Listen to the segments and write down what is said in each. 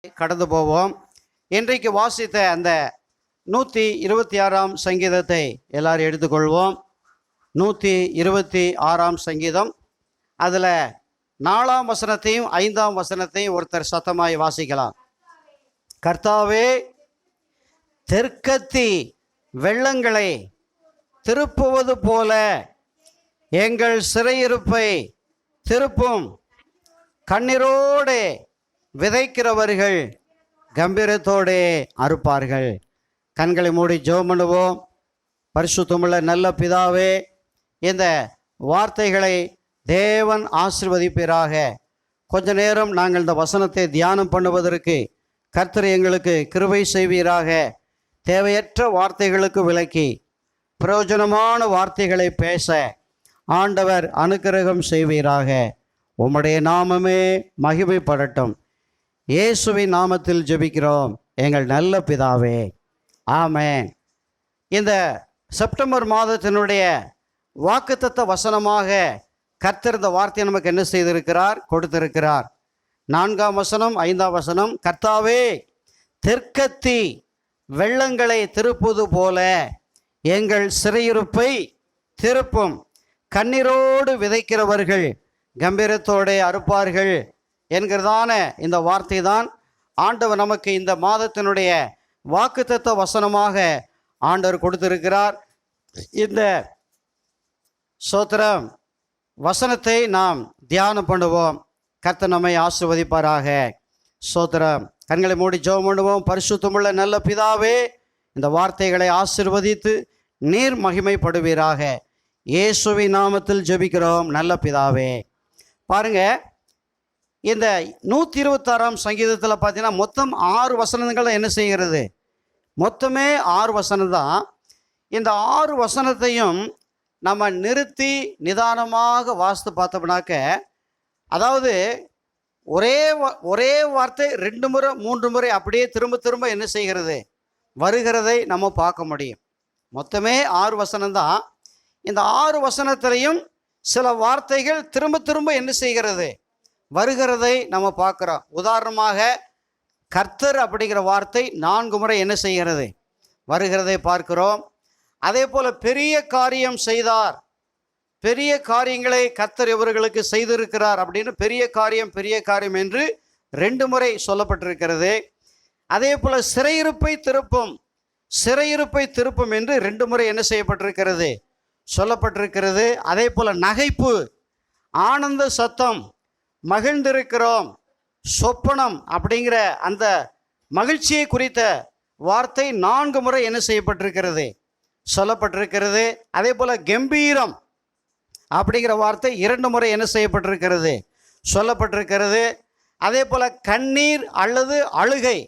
கடந்து போவோம். இன்றைக்கு வாசித்த அந்த 126ஆம் சங்கீதத்தை எல்லாரும் எடுத்துக்கொள்வோம். 126ஆம் சங்கீதம், அதில் 4ஆம் வசனத்தையும் 5ஆம் வசனத்தையும் ஒருத்தர் சத்தமாய் வாசிக்கலாம். கர்த்தாவே, தெற்கத்தி வெள்ளங்களை திருப்புவது போல எங்கள் சிறையிருப்பை திருப்பும். கண்ணீரோடு விதைக்கிறவர்கள் கம்பீரத்தோடு அறுப்பார்கள். கண்களை மூடி ஜெபம் பண்ணுவோம். பரிசுத்தமுள்ள நல்ல பிதாவே, இந்த வார்த்தைகளை தேவன் ஆசீர்வதிப்பீராக. கொஞ்ச நேரம் நாங்கள் இந்த வசனத்தை தியானம் பண்ணுவதற்கு கர்த்தர் எங்களுக்கு கிருபை செய்வீராக. தேவையற்ற வார்த்தைகளுக்கு விலக்கி பிரயோஜனமான வார்த்தைகளை பேச ஆண்டவர் அனுக்கிரகம் செய்வீராக. உம்முடைய நாமமே மகிமைப்படட்டும். இயேசுவின் நாமத்தில் ஜெபிக்கிறோம் எங்கள் நல்ல பிதாவே, ஆமென். இந்த செப்டம்பர் மாதத்தினுடைய வாக்குத்தத்த வசனமாக கர்த்தர் இந்த வார்த்தையை நமக்கு என்ன செய்திருக்கிறார், கொடுத்திருக்கிறார். 4ஆம் வசனம் 5ஆம் வசனம், கர்த்தாவே, தெற்கத்தி வெள்ளங்களை திருப்புவது போல எங்கள் சிறையிருப்பை திருப்பும். கண்ணீரோடு விதைக்கிறவர்கள் கம்பீரத்தோடு அறுப்பார்கள் என்கிறதான இந்த வார்த்தை தான் ஆண்டவர் நமக்கு இந்த மாதத்தினுடைய வாக்குத்தத்த வசனமாக ஆண்டவர் கொடுத்திருக்கிறார். இந்த ஸ்தோத்திரம் வசனத்தை நாம் தியானம் பண்ணுவோம். கர்த்தர் நம்மை ஆசீர்வதிப்பாராக. ஸ்தோத்திரம். கண்களை மூடி ஜெபம் பண்ணுவோம். பரிசுத்தமுள்ள நல்ல பிதாவே, இந்த வார்த்தைகளை ஆசீர்வதித்து நீர் மகிமைப்படுவீராக. இயேசுவின் நாமத்தில் ஜெபிக்கிறோம் நல்ல பிதாவே. பாருங்க, இந்த 126ஆம் சங்கீதத்தில் பார்த்தீங்கன்னா மொத்தம் 6 வசனங்கள் என்ன செய்கிறது? மொத்தமே 6 வசனம் தான். இந்த 6 வசனத்தையும் நம்ம நிறுத்தி நிதானமாக வாசித்து பார்த்தோம்னாக்க, அதாவது ஒரே வார்த்தை 2 முறை 3 முறை அப்படியே திரும்ப திரும்ப என்ன செய்கிறது, வருகிறதை நம்ம பார்க்க முடியும். மொத்தமே 6 வசனம்தான். இந்த 6 வசனத்திலையும் சில வார்த்தைகள் திரும்ப திரும்ப என்ன செய்கிறது, வருகிறதை நம்ம பார்க்குறோம். உதாரணமாக, கர்த்தர் அப்படிங்கிற வார்த்தை 4 முறை என்ன செய்கிறது, வருகிறதை பார்க்கிறோம். அதே போல் பெரிய காரியம் செய்தார், பெரிய காரியங்களை கர்த்தர் இவர்களுக்கு செய்திருக்கிறார் அப்படின்னு பெரிய காரியம் என்று 2 முறை சொல்லப்பட்டிருக்கிறது. அதே போல் சிறையிருப்பை திருப்பும் என்று 2 முறை என்ன செய்யப்பட்டிருக்கிறது, சொல்லப்பட்டிருக்கிறது. அதே போல் நகைப்பு, ஆனந்த சத்தம், மகிழ்ந்திருக்கிறோம், சொப்பனம் அப்படிங்கிற அந்த மகிழ்ச்சியை குறித்த வார்த்தை 4 முறை என்ன செய்யப்பட்டிருக்கிறது, சொல்லப்பட்டிருக்கிறது. அதே போல் கம்பீரம் அப்படிங்கிற வார்த்தை 2 முறை என்ன செய்யப்பட்டிருக்கிறது, சொல்லப்பட்டிருக்கிறது. அதே போல் கண்ணீர் அல்லது அழுகை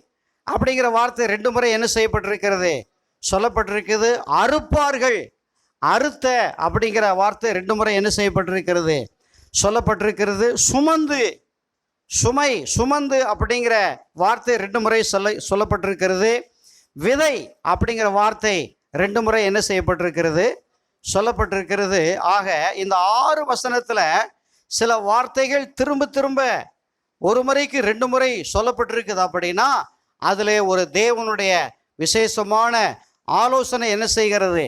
அப்படிங்கிற வார்த்தை 2 முறை என்ன செய்யப்பட்டிருக்கிறது, சொல்லப்பட்டிருக்கிறது. அறுப்பார்கள், அறுத்த அப்படிங்கிற வார்த்தை 2 முறை என்ன செய்யப்பட்டிருக்கிறது, சொல்லப்பட்டிருக்கிறது. சுமந்து அப்படிங்கிற வார்த்தை 2 முறை சொல்லப்பட்டிருக்கிறது. விதை அப்படிங்கிற வார்த்தை 2 முறை என்ன செய்யப்பட்டிருக்கிறது, சொல்லப்பட்டிருக்கிறது. ஆக இந்த 6 வசனத்தில் சில வார்த்தைகள் திரும்ப ஒரு முறைக்கு 2 முறை சொல்லப்பட்டிருக்குது. அப்படின்னா அதில் ஒரு தேவனுடைய விசேஷமான ஆலோசனை என்ன செய்கிறது,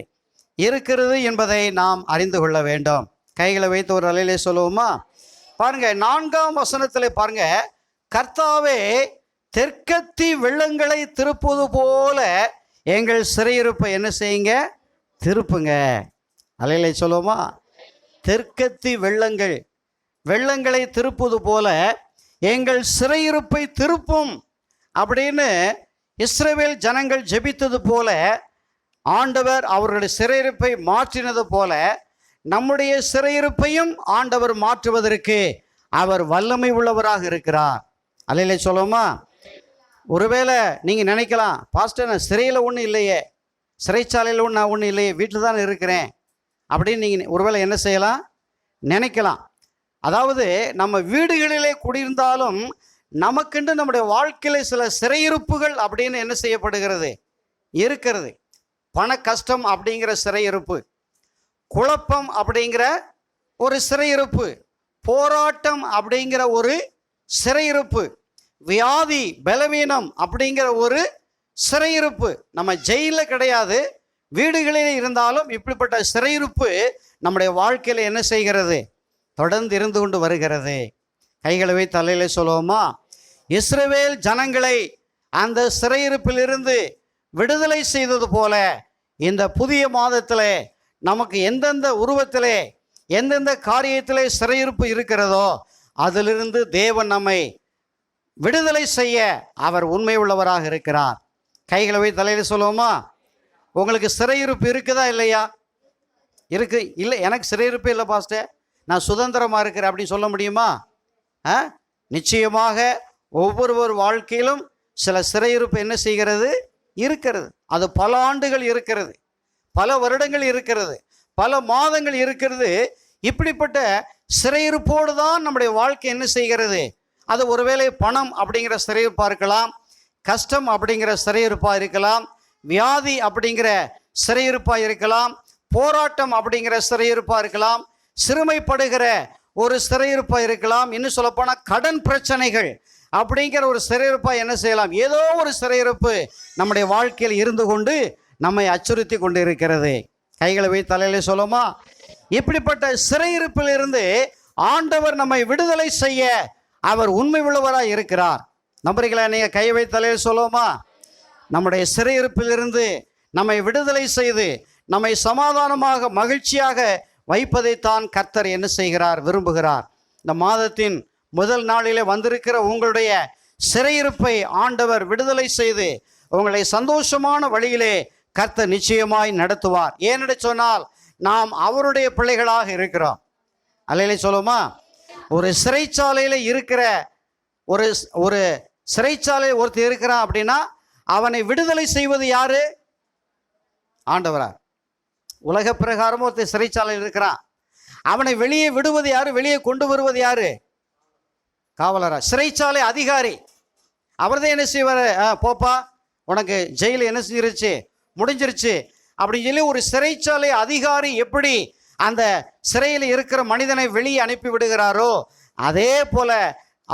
இருக்கிறது என்பதை நாம் அறிந்து கொள்ள வேண்டும். கைகளை வைத்து ஒரு அலையிலே சொல்லுவோமா? பாருங்க, 4ஆம் வசனத்தில் பாருங்க, கர்த்தாவே, தெற்கத்தி வெள்ளங்களை திருப்புவது போல எங்கள் சிறையிருப்பை என்ன செய்யுங்க, திருப்புங்க. அலையிலே சொல்லுவோமா? தெற்கத்தி வெள்ளங்களை திருப்புவது போல எங்கள் சிறையிருப்பை திருப்பும் அப்படின்னு இஸ்ரவேல் ஜனங்கள் ஜெபித்தது போல, ஆண்டவர் அவர்களுடைய சிறையிருப்பை மாற்றினது போல நம்முடைய சிறையிருப்பையும் ஆண்டவர் மாற்றுவதற்கு அவர் வல்லமை உள்ளவராக இருக்கிறார். அல்லையிலே சொல்லுவோமா? ஒருவேளை நீங்கள் நினைக்கலாம், பாஸ்டர் நான் சிறையில் ஒன்றும் இல்லையே, சிறைச்சாலையில் நான் ஒன்றும் இல்லையே, வீட்டில் தான் இருக்கிறேன் அப்படின்னு நீங்கள் ஒருவேளை என்ன செய்யலாம், நினைக்கலாம். அதாவது நம்ம வீடுகளிலே குடியிருந்தாலும் நமக்கென்று நம்முடைய வாழ்க்கையில் சில சிறையிருப்புகள் அப்படின்னு என்ன செய்யப்படுகிறது, இருக்கிறது. பண கஷ்டம் அப்படிங்கிற சிறையிருப்பு, குழப்பம் அப்படிங்கிற ஒரு சிறையிருப்பு, போராட்டம் அப்படிங்கிற ஒரு சிறையிருப்பு, வியாதி, பலவீனம் அப்படிங்கிற ஒரு சிறையிருப்பு. நம்ம ஜெயிலில் கிடையாது, வீடுகளில் இருந்தாலும் இப்படிப்பட்ட சிறையிருப்பு நம்முடைய வாழ்க்கையில் என்ன செய்கிறது? தொடர்ந்து இருந்து கொண்டு வருகிறது. கைகளை வைத்து தலையில சொல்லுவோமா? இஸ்ரவேல் ஜனங்களை அந்த சிறையிருப்பிலிருந்து விடுதலை செய்தது போல இந்த புதிய மாதத்திலே நமக்கு எந்தெந்த உருவத்திலே எந்தெந்த காரியத்திலே சிறையிருப்பு இருக்கிறதோ அதிலிருந்து தேவன் நம்மை விடுதலை செய்ய அவர் உண்மை உள்ளவராக இருக்கிறார். கைகளை வைத்து தலையில சொல்லுவோமா? உங்களுக்கு சிறையிருப்பு இருக்குதா இல்லையா? இருக்கு. இல்லை, எனக்கு சிறையிருப்பு இல்லை பாஸ்டர், நான் சுதந்திரமாக இருக்கிறேன் அப்படின்னு சொல்ல முடியுமா? நிச்சயமாக ஒவ்வொருவர் வாழ்க்கையிலும் சில சிறையிருப்பு என்ன செய்கிறது? இருக்கிறது. அது பல ஆண்டுகள் இருக்கிறது, பல வருடங்கள் இருக்கிறது, பல மாதங்கள் இருக்கிறது. இப்படிப்பட்ட சிறையிருப்போடு தான் நம்முடைய வாழ்க்கை என்ன செய்கிறது? அது ஒருவேளை பணம் அப்படிங்கிற சிறையிருப்பாக இருக்கலாம், கஷ்டம் அப்படிங்கிற சிறையிருப்பாக இருக்கலாம், வியாதி அப்படிங்கிற சிறையிருப்பாக இருக்கலாம், போராட்டம் அப்படிங்கிற சிறையிருப்பாக இருக்கலாம், சிறுமைப்படுகிற ஒரு சிறையிருப்பாக இருக்கலாம், இன்னும் சொல்லப்போனால் கடன் பிரச்சனைகள் அப்படிங்கிற ஒரு சிறையிருப்பாக என்ன செய்யலாம்? ஏதோ ஒரு சிறையிருப்பு நம்முடைய வாழ்க்கையில் இருந்து கொண்டு நம்மை அச்சுறுத்தி கொண்டு இருக்கிறது. கைகளை வைத்து தலையில சொல்லுமா? இப்படிப்பட்ட சிறையிருப்பிலிருந்து ஆண்டவர் நம்மை விடுதலை செய்ய அவர் உண்மை உள்ளவராக இருக்கிறார். நம்புறீங்களா? நீங்கள் கை வைத்து தலையில சொல்லுவோமா? நம்முடைய சிறையிருப்பிலிருந்து நம்மை விடுதலை செய்து நம்மை சமாதானமாக மகிழ்ச்சியாக வைப்பதைத்தான் கர்த்தர் என்ன செய்கிறார்? விரும்புகிறார். இந்த மாதத்தின் முதல் நாளிலே வந்திருக்கிற உங்களுடைய சிறையிருப்பை ஆண்டவர் விடுதலை செய்து உங்களை சந்தோஷமான வழியிலே கர்த்தர் நிச்சயமாய் நடத்துவார். ஏனென்று சொன்னால் நாம் அவருடைய பிள்ளைகளாக இருக்கிறோம். அல்லையிலே சொல்லுமா? ஒரு சிறைச்சாலையில் இருக்கிற ஒரு சிறைச்சாலையில் ஒருத்தர் இருக்கிறான் அப்படின்னா அவனை விடுதலை செய்வது யாரு? ஆண்டவரா. உலக பிரகாரமும் ஒருத்தர் சிறைச்சாலையில் இருக்கிறான், அவனை வெளியே விடுவது யாரு? வெளியே கொண்டு வருவது யாரு? காவலரா, சிறைச்சாலை அதிகாரி. அவர்தான் என்ன செய்வார்? போப்பா, உனக்கு ஜெயில என்ன செஞ்சிருச்சு? முடிஞ்சிருச்சு அப்படின்னு சொல்லி ஒரு சிறைச்சாலை அதிகாரி எப்படி அந்த சிறையில் இருக்கிற மனிதனை வெளியே அனுப்பி விடுகிறாரோ அதே போல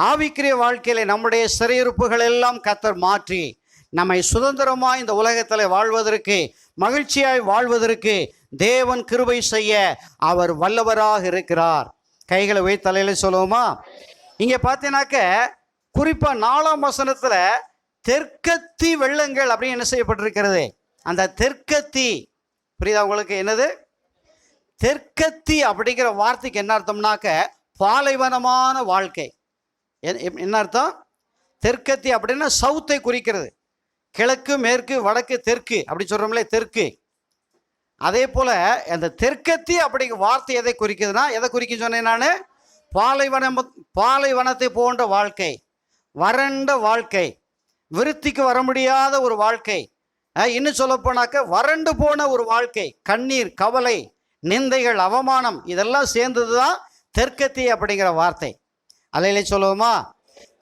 ஆவிக்குரிய வாழ்க்கையில நம்முடைய சிறையிருப்புகள் எல்லாம் கர்த்தர் மாற்றி நம்மை சுதந்திரமாய் இந்த உலகத்தில் வாழ்வதற்கு, மகிழ்ச்சியாய் வாழ்வதற்கு தேவன் கிருபை செய்ய அவர் வல்லவராக இருக்கிறார். கைகளை வைத்து தலையில சொல்லுவோமா? இங்க பார்த்தீங்கன்னாக்க குறிப்பா 4ஆம் வசனத்துல தெற்கத்தி வெள்ளங்கள் அப்படின்னு என்ன செய்யப்பட்டிருக்கிறது? அந்த தெற்கத்தி, புரியுதா உங்களுக்கு? என்னது தெற்கத்தி அப்படிங்கிற வார்த்தைக்கு என்ன அர்த்தம்னாக்க பாலைவனமான வாழ்க்கை. என்ன அர்த்தம்? தெற்கத்தி அப்படின்னா சவுத்தை குறிக்கிறது. கிழக்கு, மேற்கு, வடக்கு, தெற்கு அப்படி சொல்றோம்ல, தெற்கு. அதே போல அந்த தெற்கத்தி அப்படிங்கிற வார்த்தை எதை குறிக்குதுன்னா, எதை குறிக்க சொன்னேன் நான்? பாலைவனத்தை போன்ற வாழ்க்கை, வறண்ட வாழ்க்கை, விருத்திக்கு வர முடியாத ஒரு வாழ்க்கை, இன்னும் சொல்ல போனாக்க வறண்டு போன ஒரு வாழ்க்கை, கண்ணீர், கவலை, நிந்தைகள், அவமானம் இதெல்லாம் சேர்ந்தது தான் தெற்கத்தி அப்படிங்கிற வார்த்தை. அல்லையிலே சொல்லுவோமா?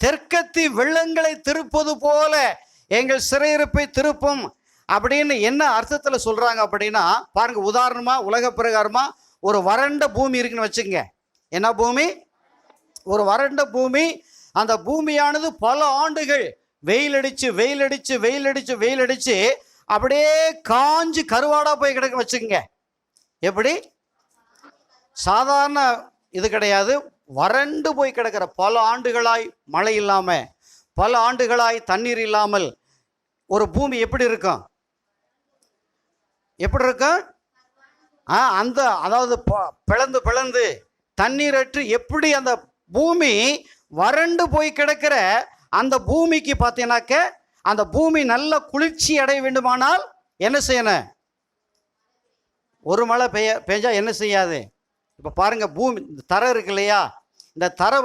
தெற்கத்தி வெள்ளங்களை திருப்பது போல எங்கள் சிறையிருப்பை திருப்பும் அப்படின்னு என்ன அர்த்தத்தில் சொல்றாங்க அப்படின்னா, பாருங்க, உதாரணமா உலக பிரகாரமா ஒரு வறண்ட பூமி இருக்குன்னு வச்சுங்க. என்ன பூமி? ஒரு வறண்ட பூமி. அந்த பூமியானது பல ஆண்டுகள் வெயில் அடிச்சு அப்படியே காஞ்சு கருவாடா போய் கிடக்க வச்சுக்கோங்க. எப்படி? சாதாரண இது கிடையாது, வறண்டு போய் கிடக்கிற, பல ஆண்டுகளாய் மழை இல்லாம, பல ஆண்டுகளாய் தண்ணீர் இல்லாமல் ஒரு பூமி எப்படி இருக்கும்? அந்த அதாவது பிளந்து தண்ணீரற்று எப்படி அந்த பூமி வறண்டு போய் கிடக்கிற அந்த பூமிக்கு பார்த்தீங்கன்னாக்க அந்த பூமி நல்ல குளிர்ச்சி அடைய வேண்டுமானால் என்ன செய்யணும்? ஒரு மழை பெஞ்சா என்ன செய்யாது? இப்போ பாருங்க, பூமி தரை இருக்கு இல்லையா, இந்த தரை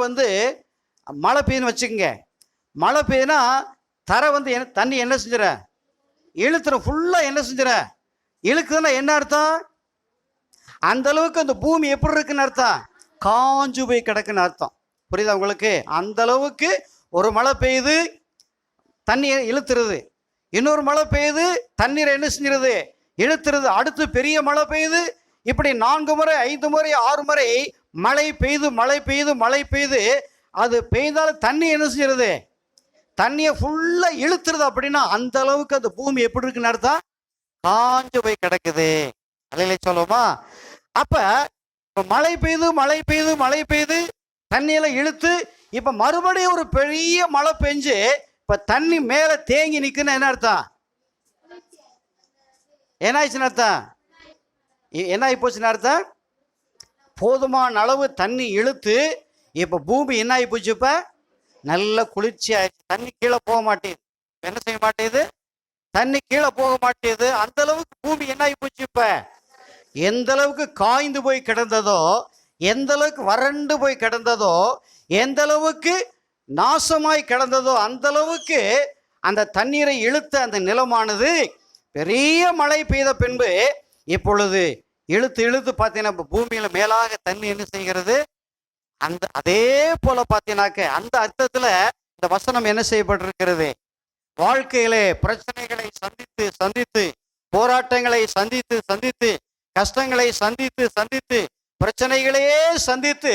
மழை பெய்யுன்னு வச்சுக்கோங்க. மழை பெய்யுனா தரை தண்ணி என்ன செஞ்சிட? இழுத்துரும். ஃபுல்லாக என்ன செஞ்சிட? இழுக்குதுன்னா என்ன அர்த்தம்? அந்த அளவுக்கு அந்த பூமி எப்படி இருக்குன்னு அர்த்தம்? காஞ்சு போய் கிடக்குன்னு அர்த்தம். புரியுதா உங்களுக்கு? அந்த அளவுக்கு ஒரு மழை பெய்யுது, தண்ணியை இழுத்துருது. இன்னொரு மழை பெய்யுது, தண்ணீரை என்ன செஞ்சிருது? இழுத்துருது. அடுத்து பெரிய மழை பெய்யுது. இப்படி 4 முறை 5 முறை 6 முறை மழை பெய்து அது பெய்தாலும் தண்ணி என்ன செஞ்சிருது? தண்ணியை ஃபுல்லாக இழுத்துருது அப்படின்னா அந்த அளவுக்கு அந்த பூமி எப்படி இருக்குன்னு அர்த்தம்? காஞ்சு போய் கிடக்குது. அல்லையிலே சொல்லுவோமா? அப்ப இப்ப மழை பெய்து மழை பெய்து மழை பெய்து தண்ணியெல்லாம் இழுத்து இப்ப மறுபடியும் ஒரு பெரிய மழை பெஞ்சு இப்ப தண்ணி மேல தேங்கி நிக்குன்னு என்ன அர்த்தம்? என்ன ஆயிடுச்சுன்னு அர்த்தம்? என்ன ஆகி போச்சுன்னு அர்த்தம்? போதுமான அளவு தண்ணி இழுத்து இப்ப பூமி என்ன ஆகி போச்சு? இப்ப நல்ல குளிர்ச்சி ஆயிடுச்சு. தண்ணி கீழே போக மாட்டேது. என்ன செய்ய மாட்டேது? தண்ணி கீழே போக மாட்டேது. அந்த அளவுக்கு பூமி என்ன ஆகி போச்சு? இப்ப எந்த அளவுக்கு காய்ந்து போய் கிடந்ததோ, எந்த அளவுக்கு வறண்டு போய் கிடந்ததோ, எந்த அளவுக்கு நாசமாய் கிடந்ததோ, அந்த அளவுக்கு அந்த தண்ணீரை இழுத்த அந்த நிலமானது பெரிய மழை பெய்த பின்பு இப்பொழுது இழுத்து இழுத்து பார்த்தீங்கன்னா பூமியில மேலாக தண்ணி என்ன செய்கிறது? அந்த அதே போல பார்த்தீங்கன்னாக்க அந்த அர்த்தத்துல இந்த வசனம் என்ன செய்யப்பட்டிருக்கிறது? வாழ்க்கையிலே பிரச்சனைகளை சந்தித்து சந்தித்து, போராட்டங்களை சந்தித்து சந்தித்து, கஷ்டங்களை சந்தித்து சந்தித்து, பிரச்சனைகளையே சந்தித்து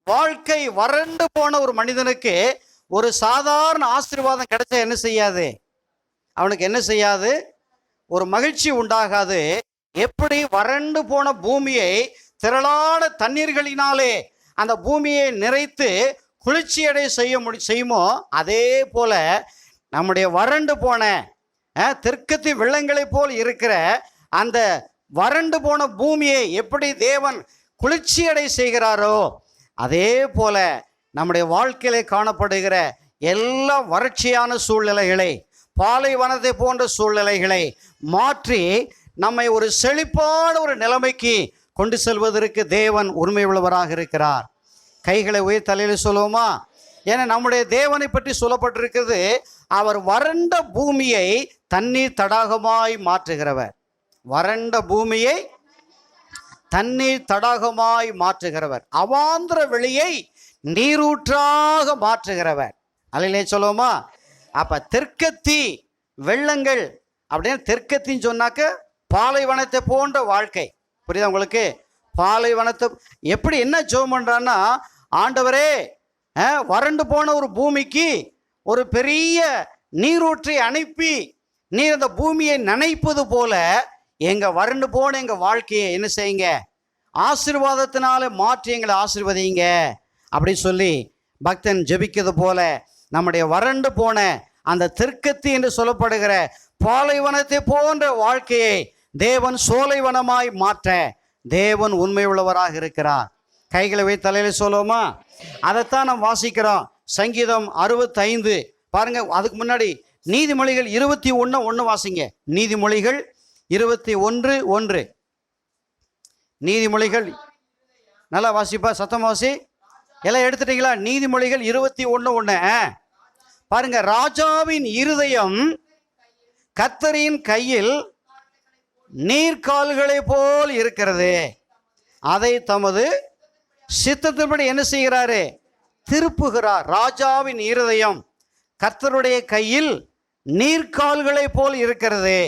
வாழ்க்கை வறண்டு போன ஒரு மனிதனுக்கு ஒரு சாதாரண ஆசீர்வாதம் கிடைச்சா என்ன செய்யாது? அவனுக்கு என்ன செய்யாது? ஒரு மகிழ்ச்சி உண்டாகாது. எப்படி வறண்டு போன பூமியை திரளான தண்ணீர்களினாலே அந்த பூமியை நிறைத்து குளிர்ச்சியடை செய்யுமோ அதே போல நம்முடைய வறண்டு போன தெற்கத்தி வெள்ளங்களை போல் இருக்கிற அந்த வறண்டு போன பூமியை எப்படி தேவன் குளிர்ச்சியடை செய்கிறாரோ அதே போல நம்முடைய வாழ்க்கையிலே காணப்படுகிற எல்லா வறட்சியான சூழ்நிலைகளை, பாலைவனத்தை போன்ற சூழ்நிலைகளை மாற்றி நம்மை ஒரு செழிப்பான ஒரு நிலைமைக்கு கொண்டு செல்வதற்கு தேவன் உரிமை உள்ளவராக இருக்கிறார். கைகளை உயர் தலையில் சொல்லுவோமா? ஏன்னா நம்முடைய தேவனை பற்றி சொல்லப்பட்டிருக்கிறது, அவர் வறண்ட பூமியை தண்ணீர் தடாகமாய் மாற்றுகிறவர். வறண்ட பூமியை தண்ணீர் தடாகமாய் மாற்றுகிறவர். அவாந்திர வெளியை நீரூற்றாக மாற்றுகிறவர். அல்லையிலே சொல்லுவோமா? அப்ப தெற்கத்தி வெள்ளங்கள் அப்படின்னு தெற்கத்தின்னு சொன்னாக்க பாலைவனத்தை போன்ற வாழ்க்கை. புரியுதா உங்களுக்கு? பாலைவனத்தை எப்படி என்ன ஜெபம் பண்றான்னா, ஆண்டவரே வறண்டு போன ஒரு பூமிக்கு ஒரு பெரிய நீரூற்றை அனுப்பி நீர் அந்த பூமியை நனைப்பது போல எங்க வறண்டு போன எங்க வாழ்க்கையை என்ன செய்யுங்க? ஆசீர்வாதத்தினால மாற்றி எங்களை ஆசீர்வதிங்க அப்படின்னு சொல்லி பக்தன் ஜெபிக்கிறது போல நம்முடைய வறண்டு போன அந்த தெற்கத்தி என்று சொல்லப்படுகிற பாலைவனத்தை போன்ற வாழ்க்கையை தேவன் சோலைவனமாய் மாற்ற தேவன் உண்மை உள்ளவராக இருக்கிறார். கைகளை வைத்து தலையில சொல்லுவோமா? அதைத்தான் நாம் வாசிக்கிறோம். சங்கீதம் 65 பாருங்க. அதுக்கு முன்னாடி நீதிமொழிகள் 21:1 வாசிங்க. நீதிமொழிகள் 21:1. நீதிமொழிகள் நல்லா வாசிப்பா, சத்தம் வாசி. எல்லாம் எடுத்துட்டீங்களா? நீதிமொழிகள் 21:1 பாருங்க. ராஜாவின் இருதயம் கர்த்தரின் கையில் நீர்க்கால்களை போல் இருக்கிறது. அதை தமது சித்தத்தின்படி என்ன செய்கிறாரு? திருப்புகிறார். ராஜாவின் இருதயம் கர்த்தருடைய கையில் நீர்க்கால்களை போல் இருக்கிறது.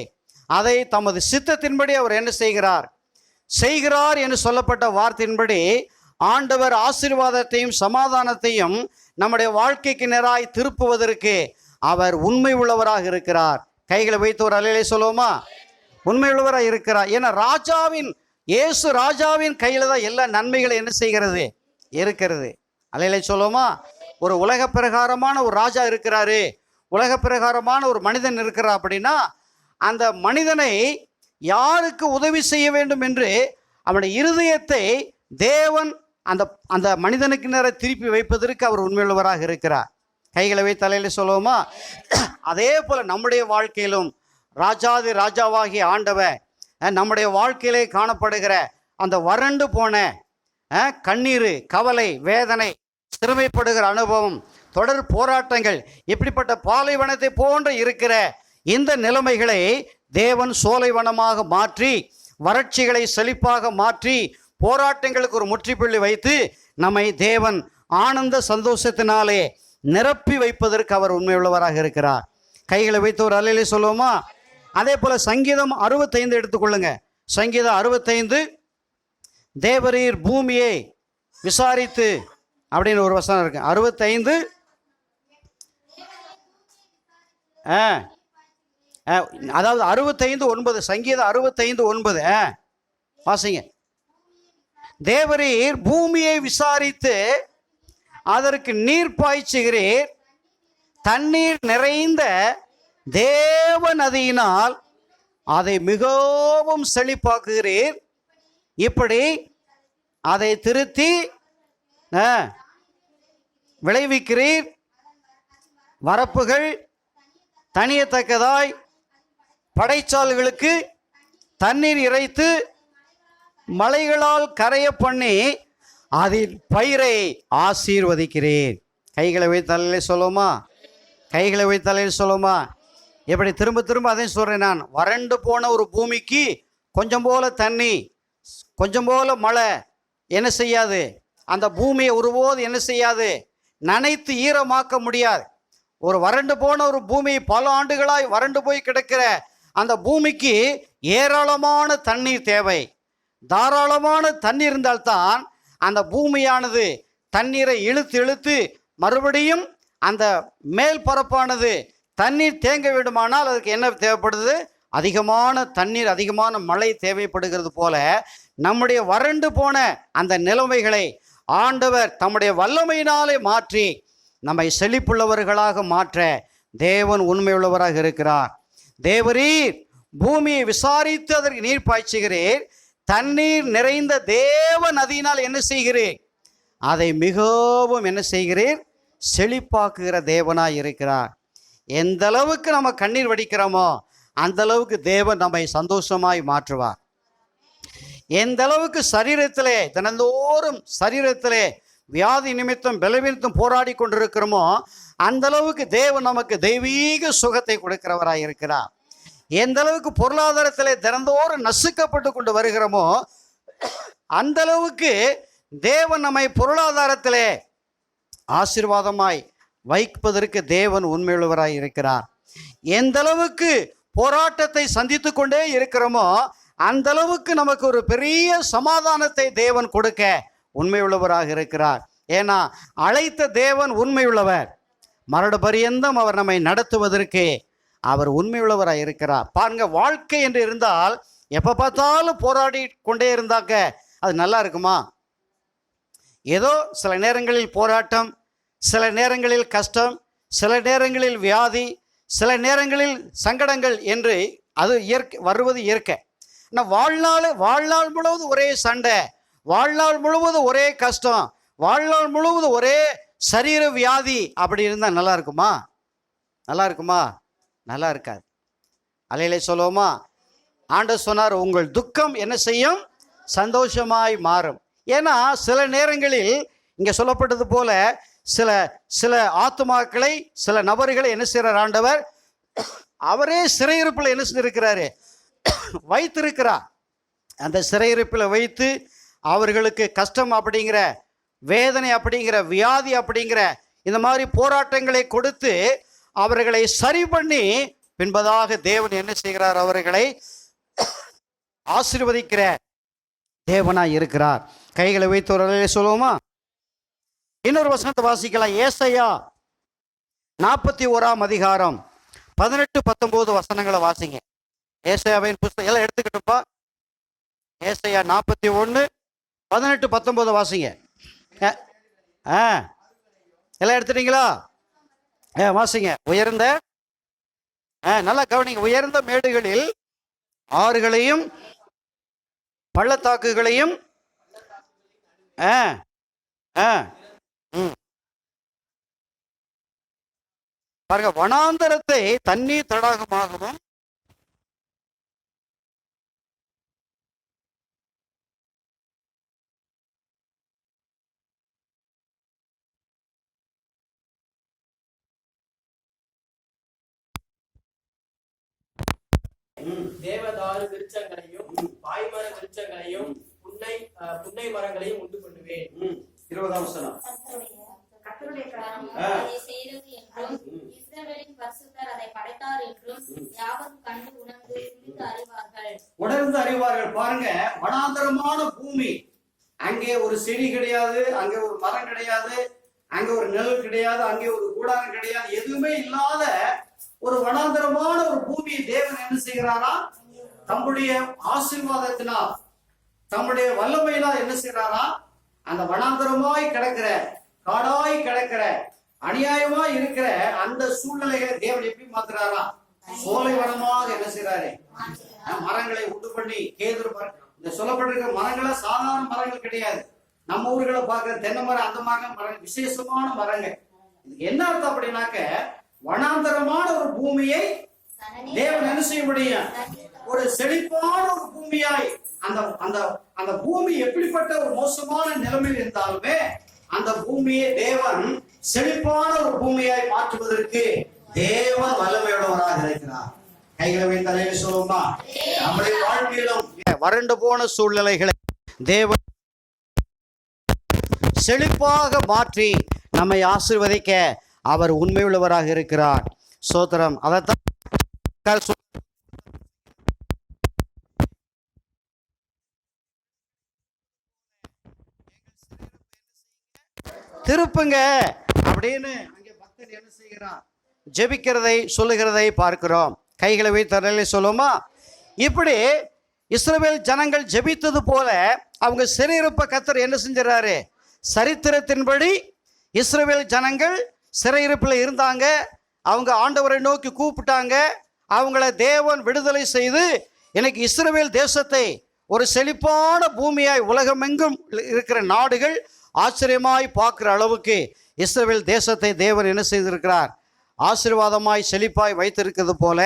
அதை தமது சித்தத்தின்படி அவர் என்ன செய்கிறார் என்று சொல்லப்பட்ட வார்த்தையின்படி ஆண்டவர் ஆசீர்வாதத்தையும் சமாதானத்தையும் நம்முடைய வாழ்க்கைக்கு நேராய் திருப்புவதற்கு அவர் உண்மை உள்ளவராக இருக்கிறார். கைகளை வைத்து ஒரு அல்லேலூயா சொல்லுவோமா? உண்மை உள்ளவராக இருக்கிறார். ஏன்னா இயேசு ராஜாவின் கையில தான் எல்லா நன்மைகளும் என்ன செய்கிறது? இருக்கிறது. அல்லேலூயா சொல்லுவோமா? ஒரு உலக பிரகாரமான ஒரு ராஜா இருக்கிறாரு, உலக பிரகாரமான ஒரு மனிதன் இருக்கிறார் அப்படின்னா அந்த மனிதனை யாருக்கு உதவி செய்ய வேண்டும் என்று அவனுடைய இருதயத்தை தேவன் அந்த மனிதனுக்கு நேர திருப்பி வைப்பதற்கு அவர் உண்மையுள்ளவராக இருக்கிறார். கைகளை வை தலையில சொல்லுவோமா? அதே போல நம்முடைய வாழ்க்கையிலும் ராஜாதி ராஜாவாகிய ஆண்டவர் நம்முடைய வாழ்க்கையிலே காணப்படுகிற அந்த வறண்டு போன கண்ணீர், கவலை, வேதனை, சிறுமைப்படுகிற அனுபவம், தொடர் போராட்டங்கள், இப்படிப்பட்ட பாலைவனத்தை போன்ற இருக்கிற இந்த நிலைமைகளை தேவன் சோலைவனமாக மாற்றி, வறட்சிகளை செழிப்பாக மாற்றி, போராட்டங்களுக்கு ஒரு முற்றுப்புள்ளி வைத்து நம்மை தேவன் ஆனந்த சந்தோஷத்தினாலே நிரப்பி வைப்பதற்கு அவர் உண்மையுள்ளவராக இருக்கிறார். கைகளை வைத்து ஒரு அல்லேலூயா சொல்லுவோமா? அதே போல சங்கீதம் 65 எடுத்துக்கொள்ளுங்க. சங்கீதம் 65 தேவரீர் பூமியை விசாரித்து அப்படின்னு ஒரு வசனம் இருக்கு. 65 அதாவது 65:9, சங்கீதம் 65:9 வாசிங்க. தேவரீர் பூமியை விசாரித்து அதற்கு நீர் பாய்ச்சுகிறீர், தண்ணீர் நிறைந்த தேவ நதியினால் அதை மிகவும் செழிப்பாக்குகிறீர். இப்படி அதை திருத்தி விளைவிக்கிறீர். வரப்புகள் தனியத்தக்கதாய் படைச்சால்களுக்கு தண்ணீர் இறைத்து மலைகளால் கரைய பண்ணி அதில் பயிரை ஆசீர்வதிக்கிறேன். கைகளை வைத்தாலே சொல்லுமா? கைகளை வைத்தாலே சொல்லுமா? எப்படி திரும்ப திரும்ப அதையும் சொல்கிறேன் நான். வறண்டு போன ஒரு பூமிக்கு கொஞ்சம் போல தண்ணி, கொஞ்சம் போல மழை என்ன செய்யாது? அந்த பூமியை ஒருபோது என்ன செய்யாது? நனைத்து ஈரமாக்க முடியாது. ஒரு வறண்டு போன ஒரு பூமி, பல ஆண்டுகளாய் வறண்டு போய் கிடக்கிற அந்த பூமிக்கு ஏராளமான தண்ணீர் தேவை. தாராளமான தண்ணீர் இருந்தால்தான் அந்த பூமியானது தண்ணீரை இழுத்து இழுத்து மறுபடியும் அந்த மேல் பரப்பானது தண்ணீர் தேங்க வேண்டுமானால் அதுக்கு என்ன தேவைப்படுது? அதிகமான தண்ணீர், அதிகமான மழை தேவைப்படுகிறது போல நம்முடைய வறண்டு போன அந்த நிலைமைகளை ஆண்டவர் தம்முடைய வல்லமையினாலே மாற்றி நம்மை செழிப்புள்ளவர்களாக மாற்ற தேவன் உண்மையுள்ளவராக இருக்கிறார். தேவரீர் பூமியை விசாரித்து அதற்கு நீர் பாய்ச்சுகிறீர், தண்ணீர் நிறைந்த தேவ நதியினால் என்ன செய்கிறீர்? அதை மிகவும் என்ன செய்கிறீர்? செழிப்பாக்குகிற தேவனாய் இருக்கிறார். எந்த அளவுக்கு நம்ம கண்ணீர் வடிக்கிறோமோ அந்த அளவுக்கு தேவன் நம்மை சந்தோஷமாய் மாற்றுவார். எந்த அளவுக்கு சரீரத்திலே தினந்தோறும் சரீரத்திலே வியாதி நிமித்தம் பலவீனத்தும் போராடி கொண்டிருக்கிறோமோ அந்த அளவுக்கு தேவன் நமக்கு தெய்வீக சுகத்தை கொடுக்கிறவராய் இருக்கிறார். எந்த அளவுக்கு பொருளாதாரத்திலே தினந்தோறும் நசுக்கப்பட்டு கொண்டு வருகிறோமோ அந்த அளவுக்கு தேவன் நம்மை பொருளாதாரத்திலே ஆசீர்வாதமாய் வைப்பதற்கு தேவன் உண்மையுள்ளவராய் இருக்கிறார். எந்த அளவுக்கு போராட்டத்தை சந்தித்து கொண்டே இருக்கிறோமோ அந்த அளவுக்கு நமக்கு ஒரு பெரிய சமாதானத்தை தேவன் கொடுக்க உண்மையுள்ளவராக இருக்கிறார். ஏன்னா அழைத்த தேவன் உண்மையுள்ளவர். மரண பரியந்தம் அவர் நம்மை நடத்துவதற்கு அவர் உண்மையுள்ளவராக இருக்கிறார். பாருங்க, வாழ்க்கை என்று இருந்தால் எப்போ பார்த்தாலும் போராடி கொண்டே இருந்தாக்க அது நல்லா இருக்குமா? ஏதோ சில நேரங்களில் போராட்டம், சில நேரங்களில் கஷ்டம், சில நேரங்களில் வியாதி, சில நேரங்களில் சங்கடங்கள் என்று அது வருவது இயற்கை. ஆனால் வாழ்நாள் முழுவதும் ஒரே சண்டை, வாழ்நாள் முழுவதும் ஒரே கஷ்டம், வாழ்நாள் முழுவதும் ஒரே சரீர வியாதி அப்படி இருந்தால் நல்லா இருக்குமா? நல்லா இருக்குமா? நல்லா இருக்காது. அல்லேலூயா சொல்லுவோமா? ஆண்டவர் சொன்னார், உங்கள் துக்கம் என்ன செய்யும்? சந்தோஷமாய் மாறும். ஏன்னா சில நேரங்களில் இங்கே சொல்லப்பட்டது போல சில ஆத்துமாக்களை, சில நபர்களை என்ன செய்கிறார் ஆண்டவர்? அவரே சிறையிருப்பில் என்ன செய்திருக்கிறாரு? வைத்திருக்கிறார். அந்த சிறையிருப்பில் வைத்து அவர்களுக்கு கஷ்டம் அப்படிங்கிற, வேதனை அப்படிங்கிற, வியாதி அப்படிங்கிற இந்த மாதிரி போராட்டங்களை கொடுத்து அவர்களை சரி பண்ணி பின்பதாக தேவன் என்ன செய்கிறார்? அவர்களை ஆசீர்வதிக்கிற தேவனாய் இருக்கிறார். கைகளை வைத்து ஒரு சொல்லுவோமா? இன்னொரு வசனத்தை வாசிக்கலாம். ஏசாயா 41ஆம் அதிகாரம் 18-19 வசனங்களை வாசிங்க. ஏசாயாவின் புத்தகம் எல்லாம் எடுத்துக்கிட்டுப்பா. ஏசாயா 41:18-19 வாசிங்க. எல்லாம் எடுத்துட்டீங்களா? வாசிங்க. உயர்ந்த, நல்லா கவனிங்க. உயர்ந்த மேடுகளில் ஆறுகளையும் பள்ளத்தாக்குகளையும் பாருங்க, வனாந்தரத்தை தண்ணீர் தடாகமாகவும் தேவதாரு விருட்சங்களையும் பாய்மர விருட்சங்களையும் புன்னை மரங்களையும் உண்டு பண்ணுவேன். 20ஆம் வசனம். கர்த்தருடைய கரம் அதை செய்தது என்றும் இஸ்ரவேலின் பரிசுத்தர் அதை படைத்தார் என்றும் யாவரும் கண்டு உணர்ந்து அறிவார்கள். பாருங்க, வனாந்தரமான பூமி, அங்கே ஒரு செடி கிடையாது, அங்கே ஒரு மரம் கிடையாது, அங்கே ஒரு நிழல் கிடையாது, அங்கே ஒரு கூடாரம் கிடையாது, எதுவுமே இல்லாத ஒரு வனாந்தரமான ஒரு பூமியை தேவன் என்ன செய்கிறாரா? தம்முடைய ஆசீர்வாதத்தினால், தம்முடைய வல்லமையினால் என்ன செய்கிறாரா? அந்த வனாந்தரமாய் கிடக்கிற, காடாய் கிடக்கிற, அநியாயமாய் இருக்கிற அந்த சூழ்நிலைகளை தேவன் எப்படி மாத்துறாரா? சோலை வனமாக என்ன செய்யறாரு? மரங்களை உண்டு பண்ணி, கேதுரு மரம், இந்த சொல்லப்பட்டிருக்கிற மரங்களை சாதாரண மரங்கள் கிடையாது. நம்ம ஊர்களை பார்க்கிற தென்னை மரம், அந்த மரம் விசேஷமான மரங்கள். இதுக்கு என்ன அர்த்தம் அப்படின்னாக்க, வனாந்தரமான ஒரு பூமியை தேவன் என்ன செய்ய முடியும்? ஒரு செழிப்பான ஒரு பூமியாய், அந்த அந்த அந்த பூமி எப்படிப்பட்ட ஒரு மோசமான நிலைமையில் இருந்தாலுமே அந்த பூமியை தேவன் செழிப்பான ஒரு பூமியாய் மாற்றுவதற்கு தேவன் வல்லமையுள்ளவராக இருக்கிறார். கைகளை வைத்து தலையில சொல்லுவோமா? நம்முடைய வாழ்க்கையிலும் வறண்டு போன சூழ்நிலைகளை தேவன் செழிப்பாக மாற்றி நம்மை ஆசீர்வதிக்க அவர் உண்மையுள்ளவராக இருக்கிறார். ஸ்தோத்திரம். அதைத்தான் திருப்புங்க அப்படின்னு அங்கே பக்தன் என்ன செய்கிறார்? ஜெபிக்கிறதை, சொல்லுகிறதை பார்க்கிறோம். கைகளை வைத்து தலையில சொல்லுவோமா? இப்படி இஸ்ரவேல் ஜனங்கள் ஜெபித்தது போல அவங்க சிறையிருப்ப கர்த்தர் என்ன செஞ்சாரு? சரித்திரத்தின்படி இஸ்ரவேல் ஜனங்கள் சிறையிருப்பில் இருந்தாங்க. அவங்க ஆண்டவரை நோக்கி கூப்பிட்டாங்க. அவங்கள தேவன் விடுதலை செய்து இன்னைக்கு இஸ்ரவேல் தேசத்தை ஒரு செழிப்பான பூமியாய், உலகமெங்கும் இருக்கிற நாடுகள் ஆச்சரியமாய் பார்க்கிற அளவுக்கு இஸ்ரவேல் தேசத்தை தேவன் என்ன செய்திருக்கிறார்? ஆசீர்வாதமாய் செழிப்பாய் வைத்திருக்கிறது போல